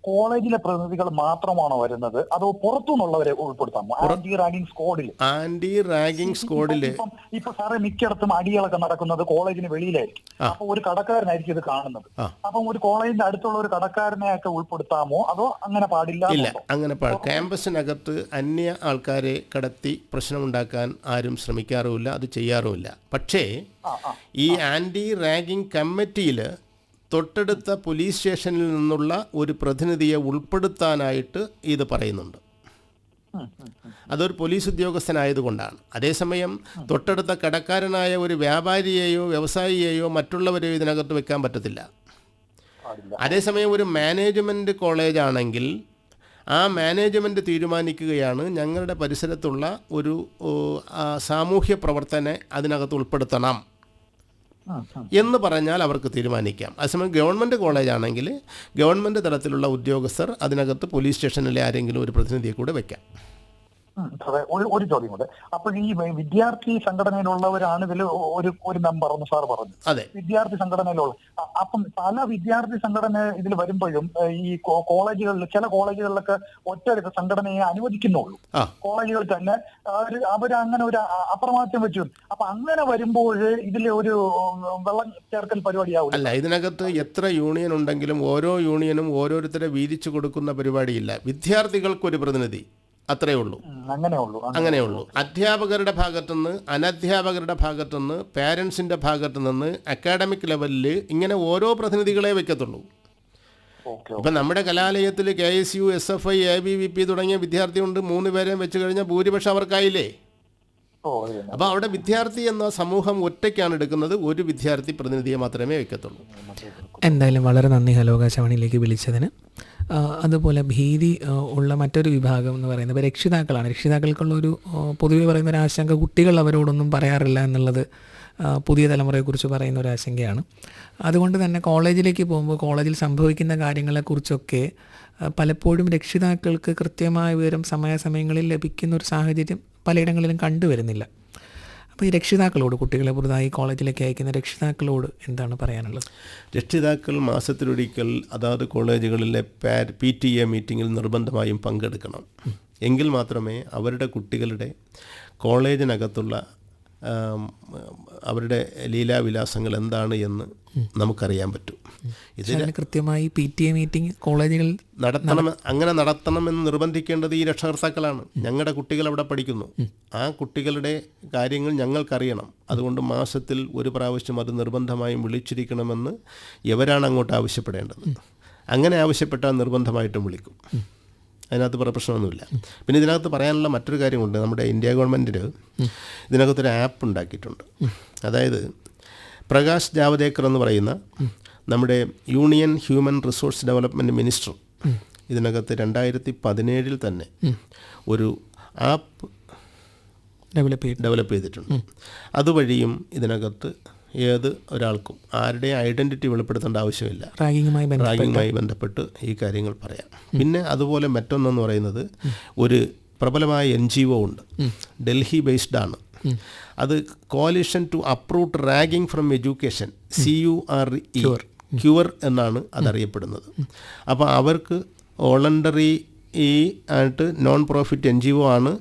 കോളേജിലെ പ്രതിനിധികൾ മാത്രമാണോ വരുന്നത്, അതോ പുറത്തുനിന്നുള്ളവരെ ഉൾപ്പെടുത്താമോ ആന്റി റാഗിംഗ് സ്ക്വാഡിൽ? ആന്റി റാഗിംഗ് സ്ക്വാഡില് ഇപ്പൊ സാറേ മിക്കയിടത്തും അടികളൊക്കെ നടക്കുന്നത് കോളേജിന് വെളിയിലായിരിക്കും. അപ്പൊ ഒരു കടക്കാരനായിരിക്കും ഇത് കാണുന്നത്. അപ്പം ഒരു കോളേജിന്റെ അടുത്തുള്ള ഒരു കടക്കാരനെ ഒക്കെ ഉൾപ്പെടുത്താമോ, അതോ അങ്ങനെ പാടില്ല? ഇല്ല, അങ്ങനെ ക്യാമ്പസിനകത്ത് അന്യ ആൾക്കാരെ കടത്തി പ്രശ്നമുണ്ടാക്കാൻ ആരും ശ്രമിക്കാറുമില്ല, അത് ചെയ്യാറുമില്ല. പക്ഷേ ഈ ആന്റി റാഗിംഗ് കമ്മിറ്റിയിൽ തൊട്ടടുത്ത പോലീസ് സ്റ്റേഷനിൽ നിന്നുള്ള ഒരു പ്രതിനിധിയെ ഉൾപ്പെടുത്താനായിട്ട് ഇത് പറയുന്നുണ്ട്. അതൊരു പോലീസ് ഉദ്യോഗസ്ഥനായതുകൊണ്ടാണ്. അതേസമയം തൊട്ടടുത്ത കടക്കാരനായ ഒരു വ്യാപാരിയെയോ വ്യവസായിയെയോ മറ്റുള്ളവരെയോ ഇതിനകത്ത് വെക്കാൻ പറ്റത്തില്ല. അതേസമയം ഒരു മാനേജ്മെൻറ്റ് കോളേജാണെങ്കിൽ ആ മാനേജ്മെൻറ്റ് തീരുമാനിക്കുകയാണ് ഞങ്ങളുടെ പരിസരത്തുള്ള ഒരു സാമൂഹ്യ പ്രവർത്തനെ അതിനകത്ത് ഉൾപ്പെടുത്തണം എന്ന് പറഞ്ഞാൽ അവർക്ക് തീരുമാനിക്കാം. അതേസമയം ഗവൺമെൻറ് കോളേജാണെങ്കിൽ ഗവൺമെൻറ് തലത്തിലുള്ള ഉദ്യോഗസ്ഥർ അതിനകത്ത് പോലീസ് സ്റ്റേഷനിലെ ആരെങ്കിലും ഒരു പ്രതിനിധിയെ കൂടെ വയ്ക്കാം. ഒരു ചോദ്യം കൂടെ. അപ്പോൾ ഈ വിദ്യാർത്ഥി സംഘടനയിലുള്ളവരാണ് ഇതിൽ ഒരു മെമ്പർ എന്ന് സാർ പറഞ്ഞു. അതെ, വിദ്യാർത്ഥി സംഘടനയിലുള്ള. അപ്പം പല വിദ്യാർത്ഥി സംഘടന ഇതിൽ വരുമ്പോഴും ഈ കോളേജുകളിൽ, ചില കോളേജുകളിലൊക്കെ ഒറ്റ സംഘടനയെ അനുവദിക്കുന്നുള്ളൂ. കോളേജുകളിൽ തന്നെ അവരങ്ങനെ ഒരു അപ്രമാദ്യം വെച്ചു. അപ്പൊ അങ്ങനെ വരുമ്പോൾ ഇതിൽ ഒരു വെള്ളം ചേർക്കൽ പരിപാടിയാവും. അല്ല, ഇതിനകത്ത് എത്ര യൂണിയൻ ഉണ്ടെങ്കിലും ഓരോ യൂണിയനും ഓരോരുത്തരെ വീതിച്ചു കൊടുക്കുന്ന പരിപാടിയില്ല. വിദ്യാർത്ഥികൾക്കൊരു പ്രതിനിധി, അത്രയേ ഉള്ളൂ. അങ്ങനെയുള്ളൂ. അധ്യാപകരുടെ ഭാഗത്തുനിന്ന്, അനധ്യാപകരുടെ ഭാഗത്തുനിന്ന്, പാരൻസിൻ്റെ ഭാഗത്തു നിന്ന്, അക്കാഡമിക് ലെവലിൽ ഇങ്ങനെ ഓരോ പ്രതിനിധികളെ വെക്കത്തുള്ളൂ. ഇപ്പം നമ്മുടെ കലാലയത്തിൽ KSU, SFI, ABVP തുടങ്ങിയ വിദ്യാർത്ഥിയുണ്ട്. 3 പേരെയും വെച്ച് കഴിഞ്ഞാൽ ഭൂരിപക്ഷം അവർക്കായില്ലേ? അപ്പോൾ അവിടെ വിദ്യാർത്ഥി എന്ന സമൂഹം ഒറ്റയ്ക്കാണ് എടുക്കുന്നത്. ഒരു വിദ്യാർത്ഥി പ്രതിനിധിയെ മാത്രമേ വെക്കത്തുള്ളൂ. എന്തായാലും വളരെ നന്ദി ഹലോ ആകാശവാണിയിലേക്ക് വിളിച്ചതിന്. അതുപോലെ ഭീതി ഉള്ള മറ്റൊരു വിഭാഗം എന്ന് പറയുന്നത് രക്ഷിതാക്കളാണ്. രക്ഷിതാക്കൾക്കുള്ളൊരു പൊതുവെ പറയുന്ന ഒരു ആശങ്ക, കുട്ടികൾ അവരോടൊന്നും പറയാറില്ല എന്നുള്ളത് പുതിയ തലമുറയെക്കുറിച്ച് പറയുന്ന ഒരു ആശങ്കയാണ്. അതുകൊണ്ട് തന്നെ കോളേജിലേക്ക് പോകുമ്പോൾ കോളേജിൽ സംഭവിക്കുന്ന കാര്യങ്ങളെക്കുറിച്ചൊക്കെ പലപ്പോഴും രക്ഷിതാക്കൾക്ക് കൃത്യമായ വിവരം സമയാസമയങ്ങളിൽ ലഭിക്കുന്ന ഒരു സാഹചര്യം പലയിടങ്ങളിലും കണ്ടുവരുന്നില്ല. അപ്പോൾ ഈ രക്ഷിതാക്കളോട്, കുട്ടികളെ പുതുതായി കോളേജിലേക്ക് അയക്കുന്ന രക്ഷിതാക്കളോട് എന്താണ് പറയാനുള്ളത്? രക്ഷിതാക്കൾ മാസത്തിലൊരിക്കൽ അതാത് കോളേജുകളിലെ PTA മീറ്റിങ്ങിൽ നിർബന്ധമായും പങ്കെടുക്കണം. എങ്കിൽ മാത്രമേ അവരുടെ കുട്ടികളുടെ കോളേജിനകത്തുള്ള അവരുടെ ലീലാവിലാസങ്ങൾ എന്താണ് എന്ന് നമുക്കറിയാൻ പറ്റും. ഇതിന് കൃത്യമായി PTA മീറ്റിംഗ് കോളേജുകളിൽ അങ്ങനെ നടത്തണമെന്ന് നിർബന്ധിക്കേണ്ടത് ഈ രക്ഷകർത്താക്കളാണ്. ഞങ്ങളുടെ കുട്ടികൾ അവിടെ പഠിക്കുന്നു, ആ കുട്ടികളുടെ കാര്യങ്ങൾ ഞങ്ങൾക്കറിയണം. അതുകൊണ്ട് മാസത്തിൽ ഒരു പ്രാവശ്യം അത് നിർബന്ധമായും വിളിച്ചിരിക്കണമെന്ന് എവരാണ് അങ്ങോട്ട് ആവശ്യപ്പെടേണ്ടത്. അങ്ങനെ ആവശ്യപ്പെട്ടാൽ നിർബന്ധമായിട്ടും വിളിക്കും. അതിനകത്ത് പ്രശ്നമൊന്നുമില്ല. പിന്നെ ഇതിനകത്ത് പറയാനുള്ള മറ്റൊരു കാര്യമുണ്ട്. നമ്മുടെ ഇന്ത്യ ഗവൺമെൻറ് ഇതിനകത്തൊരു ആപ്പ് ഉണ്ടാക്കിയിട്ടുണ്ട്. അതായത് പ്രകാശ് ജാവദേക്കർ എന്ന് പറയുന്ന നമ്മുടെ union human resource development minister ഇതിനകത്ത് 2017 തന്നെ ഒരു ആപ്പ് ഡെവലപ്പ് ചെയ്തിട്ടുണ്ട്. അതുവഴിയും ഇതിനകത്ത് ഏത് ഒരാൾക്കും ആരുടെയും ഐഡൻറ്റിറ്റി വെളിപ്പെടുത്തേണ്ട ആവശ്യമില്ല. റാഗിങ്ങുമായി ബന്ധപ്പെട്ട് ഈ കാര്യങ്ങൾ പറയാം. പിന്നെ അതുപോലെ മറ്റൊന്നെന്ന് പറയുന്നത് ഒരു പ്രബലമായ NGO ഉണ്ട്, ഡൽഹി ബേസ്ഡ് ആണ്. അത് കോalition to approve ragging from education, CURE, cure എന്നാണ് അതറിയപ്പെടുന്നത്. അപ്പോൾ അവർക്ക് വോളണ്ടറി ആയിട്ട് നോൺ പ്രോഫിറ്റ് NGO ആണ്.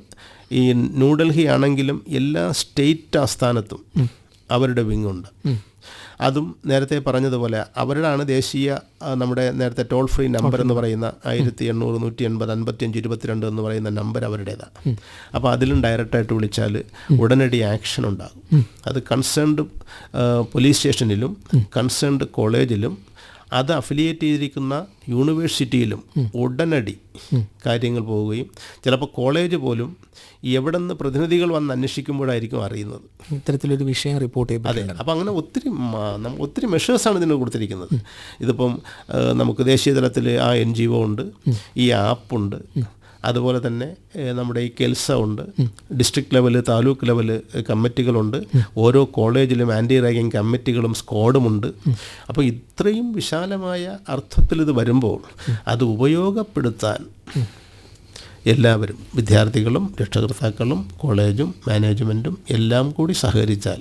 ഈ ന്യൂഡൽഹി ആണെങ്കിലും എല്ലാ സ്റ്റേറ്റ് ആസ്ഥാനത്തും അവരുടെ വിങ്ങുണ്ട്. അതും നേരത്തെ പറഞ്ഞതുപോലെ അവരുടെയാണ് ദേശീയ നമ്മുടെ നേരത്തെ ടോൾ ഫ്രീ നമ്പർ എന്ന് പറയുന്ന 1800-180-55-22 എന്ന് പറയുന്ന നമ്പർ അവരുടേതാണ്. അപ്പോൾ അതിലും ഡയറക്റ്റായിട്ട് വിളിച്ചാൽ ഉടനടി ആക്ഷൻ ഉണ്ടാകും. അത് കൺസേൺഡ് പോലീസ് സ്റ്റേഷനിലും കൺസേൺഡ് കോളേജിലും അത് അഫിലിയേറ്റ് ചെയ്തിരിക്കുന്ന യൂണിവേഴ്സിറ്റിയിലും ഉടനടി കാര്യങ്ങൾ പോവുകയും ചിലപ്പോൾ കോളേജ് പോലും എവിടെ നിന്ന് പ്രതിനിധികൾ വന്ന് അന്വേഷിക്കുമ്പോഴായിരിക്കും അറിയുന്നത് ഇത്തരത്തിലൊരു വിഷയം റിപ്പോർട്ട് ചെയ്യും. അതെ. അപ്പോൾ അങ്ങനെ ഒത്തിരി മെഷേഴ്സാണ് ഇതിന് കൊടുത്തിരിക്കുന്നത്. ഇതിപ്പം നമുക്ക് ദേശീയ തലത്തിൽ ആ NGO ഉണ്ട്, ഈ ആപ്പുണ്ട്, അതുപോലെ തന്നെ നമ്മുടെ ഈ കെൽസ ഉണ്ട്, ഡിസ്ട്രിക്ട് ലെവൽ താലൂക്ക് ലെവൽ കമ്മിറ്റികളുണ്ട്, ഓരോ കോളേജിലും ആൻറ്റി റാഗിങ് കമ്മിറ്റികളും സ്ക്വാഡുമുണ്ട്. അപ്പോൾ ഇത്രയും വിശാലമായ അർത്ഥത്തിൽ ഇത് വരുമ്പോൾ അത് ഉപയോഗപ്പെടുത്താൻ എല്ലാവരും, വിദ്യാർത്ഥികളും രക്ഷകർത്താക്കളും കോളേജും മാനേജ്മെൻറ്റും എല്ലാം കൂടി സഹകരിച്ചാൽ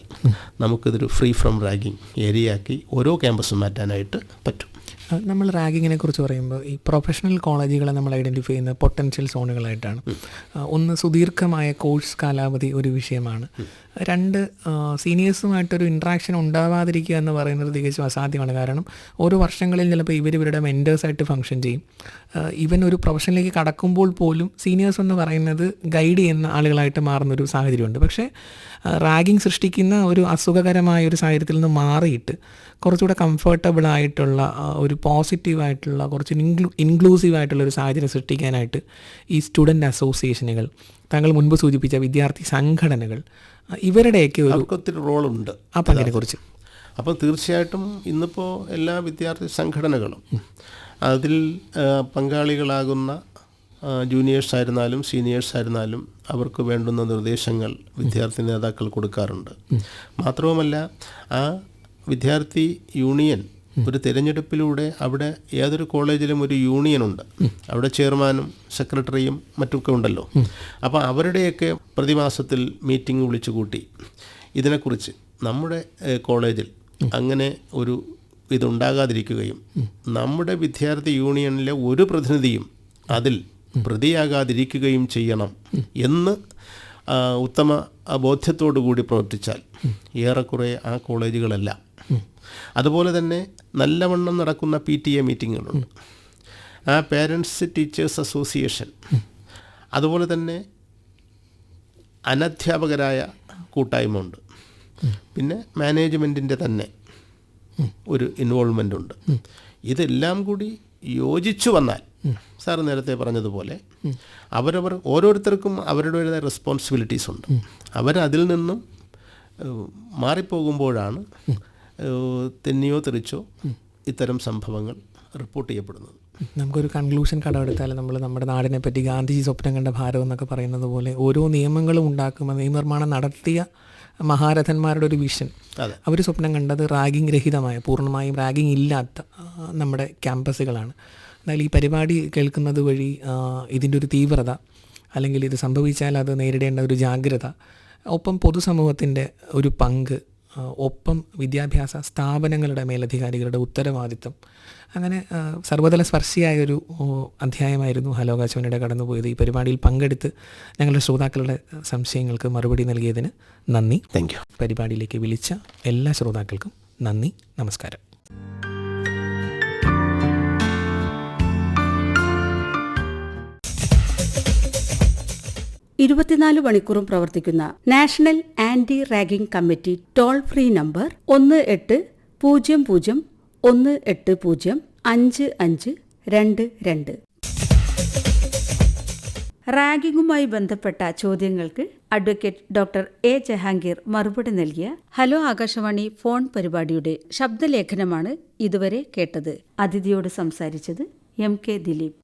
നമുക്കിതൊരു ഫ്രീ ഫ്രം റാഗിങ് ഏരിയയാക്കി ഓരോ ക്യാമ്പസും മാറ്റാനായിട്ട് പറ്റും. നമ്മൾ റാഗിങ്ങിനെ കുറിച്ച് പറയുമ്പോൾ ഈ പ്രൊഫഷണൽ കോളേജുകളെ നമ്മൾ ഐഡൻറ്റിഫൈ ചെയ്യുന്ന പൊട്ടൻഷ്യൽ സോണുകളായിട്ടാണ്. ഒന്ന്, സുദീർഘമായ കോഴ്സ് കാലാവധി ഒരു വിഷയമാണ്. രണ്ട്, സീനിയേഴ്സുമായിട്ടൊരു ഇൻട്രാക്ഷൻ ഉണ്ടാവാതിരിക്കുക എന്ന് പറയുന്നത് തികച്ചും അസാധ്യമാണ്. കാരണം ഓരോ വർഷങ്ങളിൽ ചിലപ്പോൾ ഇവരുടെ മെൻറ്റേഴ്സായിട്ട് ഫങ്ഷൻ ചെയ്യും. ഈവൻ ഒരു പ്രൊഫഷനിലേക്ക് കടക്കുമ്പോൾ പോലും സീനിയേഴ്സ് എന്ന് പറയുന്നത് ഗൈഡ് ചെയ്യുന്ന ആളുകളായിട്ട് മാറുന്നൊരു സാഹചര്യമുണ്ട്. പക്ഷേ റാഗിങ് സൃഷ്ടിക്കുന്ന ഒരു അസുഖകരമായ ഒരു സാഹചര്യത്തിൽ നിന്ന് മാറിയിട്ട് കുറച്ചുകൂടെ കംഫർട്ടബിൾ ആയിട്ടുള്ള ഒരു പോസിറ്റീവായിട്ടുള്ള കുറച്ച് ഇൻക്ലൂസീവായിട്ടുള്ള ഒരു സാഹചര്യം സൃഷ്ടിക്കാനായിട്ട് ഈ സ്റ്റുഡൻറ്റ് അസോസിയേഷനുകൾ, താങ്കൾ മുൻപ് സൂചിപ്പിച്ച വിദ്യാർത്ഥി സംഘടനകൾ, ഇവരുടെയൊക്കെ ഒരു ഒത്തിരി റോളുണ്ട് ആ പങ്കിനെക്കുറിച്ച്. അപ്പോൾ തീർച്ചയായിട്ടും ഇന്നിപ്പോൾ എല്ലാ വിദ്യാർത്ഥി സംഘടനകളും അതിൽ പങ്കാളികളാകുന്ന ജൂനിയേഴ്സ് ആയിരുന്നാലും സീനിയേഴ്സ് ആയിരുന്നാലും അവർക്ക് വേണ്ടുന്ന നിർദ്ദേശങ്ങൾ വിദ്യാർത്ഥി നേതാക്കൾ കൊടുക്കാറുണ്ട്. മാത്രവുമല്ല, ആ വിദ്യാർത്ഥി യൂണിയൻ ഒരു തിരഞ്ഞെടുപ്പിലൂടെ അവിടെ ഏതൊരു കോളേജിലും ഒരു യൂണിയനുണ്ട്, അവിടെ ചെയർമാനും സെക്രട്ടറിയും മറ്റുമൊക്കെ ഉണ്ടല്ലോ. അപ്പോൾ അവരുടെയൊക്കെ പ്രതിമാസത്തിൽ മീറ്റിംഗ് വിളിച്ചു കൂട്ടി ഇതിനെക്കുറിച്ച് നമ്മുടെ കോളേജിൽ അങ്ങനെ ഒരു ഇതുണ്ടാകാതിരിക്കുകയും നമ്മുടെ വിദ്യാർത്ഥി യൂണിയനിലെ ഒരു പ്രതിനിധിയും അതിൽ പ്രതിയാകാതിരിക്കുകയും ചെയ്യണം എന്ന് ഉത്തമ ബോധ്യത്തോടു കൂടി പ്രവർത്തിച്ചാൽ ഏറെക്കുറെ ആ കോളേജുകളെല്ലാം. അതുപോലെ തന്നെ നല്ലവണ്ണം നടക്കുന്ന PTA മീറ്റിങ്ങുകളുണ്ട്, ആ പേരൻസ് ടീച്ചേഴ്സ് അസോസിയേഷൻ, അതുപോലെ തന്നെ അനധ്യാപകരായ കൂട്ടായ്മ ഉണ്ട്, പിന്നെ മാനേജ്മെൻറ്റിൻ്റെ തന്നെ ഒരു ഇൻവോൾവ്മെൻ്റ് ഉണ്ട്. ഇതെല്ലാം കൂടി യോജിച്ചു വന്നാൽ സാർ നേരത്തെ പറഞ്ഞതുപോലെ ഓരോരുത്തർക്കും അവരുടേതായ റെസ്പോൺസിബിലിറ്റീസ് ഉണ്ട്. അവരതിൽ നിന്നും മാറിപ്പോകുമ്പോഴാണ് തെന്നിയോ തെറിച്ചോ ഇത്തരം സംഭവങ്ങൾ റിപ്പോർട്ട് ചെയ്യപ്പെടുന്നത്. നമുക്കൊരു കൺക്ലൂഷൻ കടമെടുത്താൽ നമ്മുടെ നാടിനെ പറ്റി ഗാന്ധിജി സ്വപ്നം കണ്ട ഭാരതം എന്നൊക്കെ പറയുന്നത് പോലെ ഓരോ നിയമങ്ങളും ഉണ്ടാക്കുമ്പോൾ നിയമനിർമ്മാണം നടത്തിയ മഹാരഥന്മാരുടെ ഒരു വിഷൻ, അവർ സ്വപ്നം കണ്ടത് റാഗിങ് രഹിതമായ, പൂർണ്ണമായും റാഗിങ് ഇല്ലാത്ത നമ്മുടെ ക്യാമ്പസുകളാണ്. എന്നാൽ ഈ പരിപാടി കേൾക്കുന്നത് വഴി ഇതിൻ്റെ ഒരു തീവ്രത, അല്ലെങ്കിൽ ഇത് സംഭവിച്ചാൽ അത് നേരിടേണ്ട ഒരു ജാഗ്രത, ഒപ്പം പൊതുസമൂഹത്തിൻ്റെ ഒരു പങ്ക്, ഒപ്പം വിദ്യാഭ്യാസ സ്ഥാപനങ്ങളുടെ മേലധികാരികളുടെ ഉത്തരവാദിത്വം, അങ്ങനെ സർവ്വതല സ്പർശിയായൊരു അധ്യായമായിരുന്നു ഹലോ ആകാശവാണിയുടെ കടന്നുപോയത്. ഈ പരിപാടിയിൽ പങ്കെടുത്ത് ഞങ്ങളുടെ ശ്രോതാക്കളുടെ സംശയങ്ങൾക്ക് മറുപടി നൽകിയതിന് നന്ദി. Thank you. പരിപാടിയിലേക്ക് വിളിച്ച എല്ലാ ശ്രോതാക്കൾക്കും നന്ദി, നമസ്കാരം. ഇരുപത്തിനാല് മണിക്കൂറും പ്രവർത്തിക്കുന്ന national anti ragging committee toll free number 1800-180-5522. റാഗിങ്ങുമായി ബന്ധപ്പെട്ട ചോദ്യങ്ങൾക്ക് അഡ്വക്കേറ്റ് ഡോക്ടർ എ ജഹാംഗീർ മറുപടി നൽകിയ ഹലോ ആകാശവാണി ഫോൺ പരിപാടിയുടെ ശബ്ദലേഖനമാണ് ഇതുവരെ കേട്ടത്. അതിഥിയോട് സംസാരിച്ചത് MK ദിലീപ്.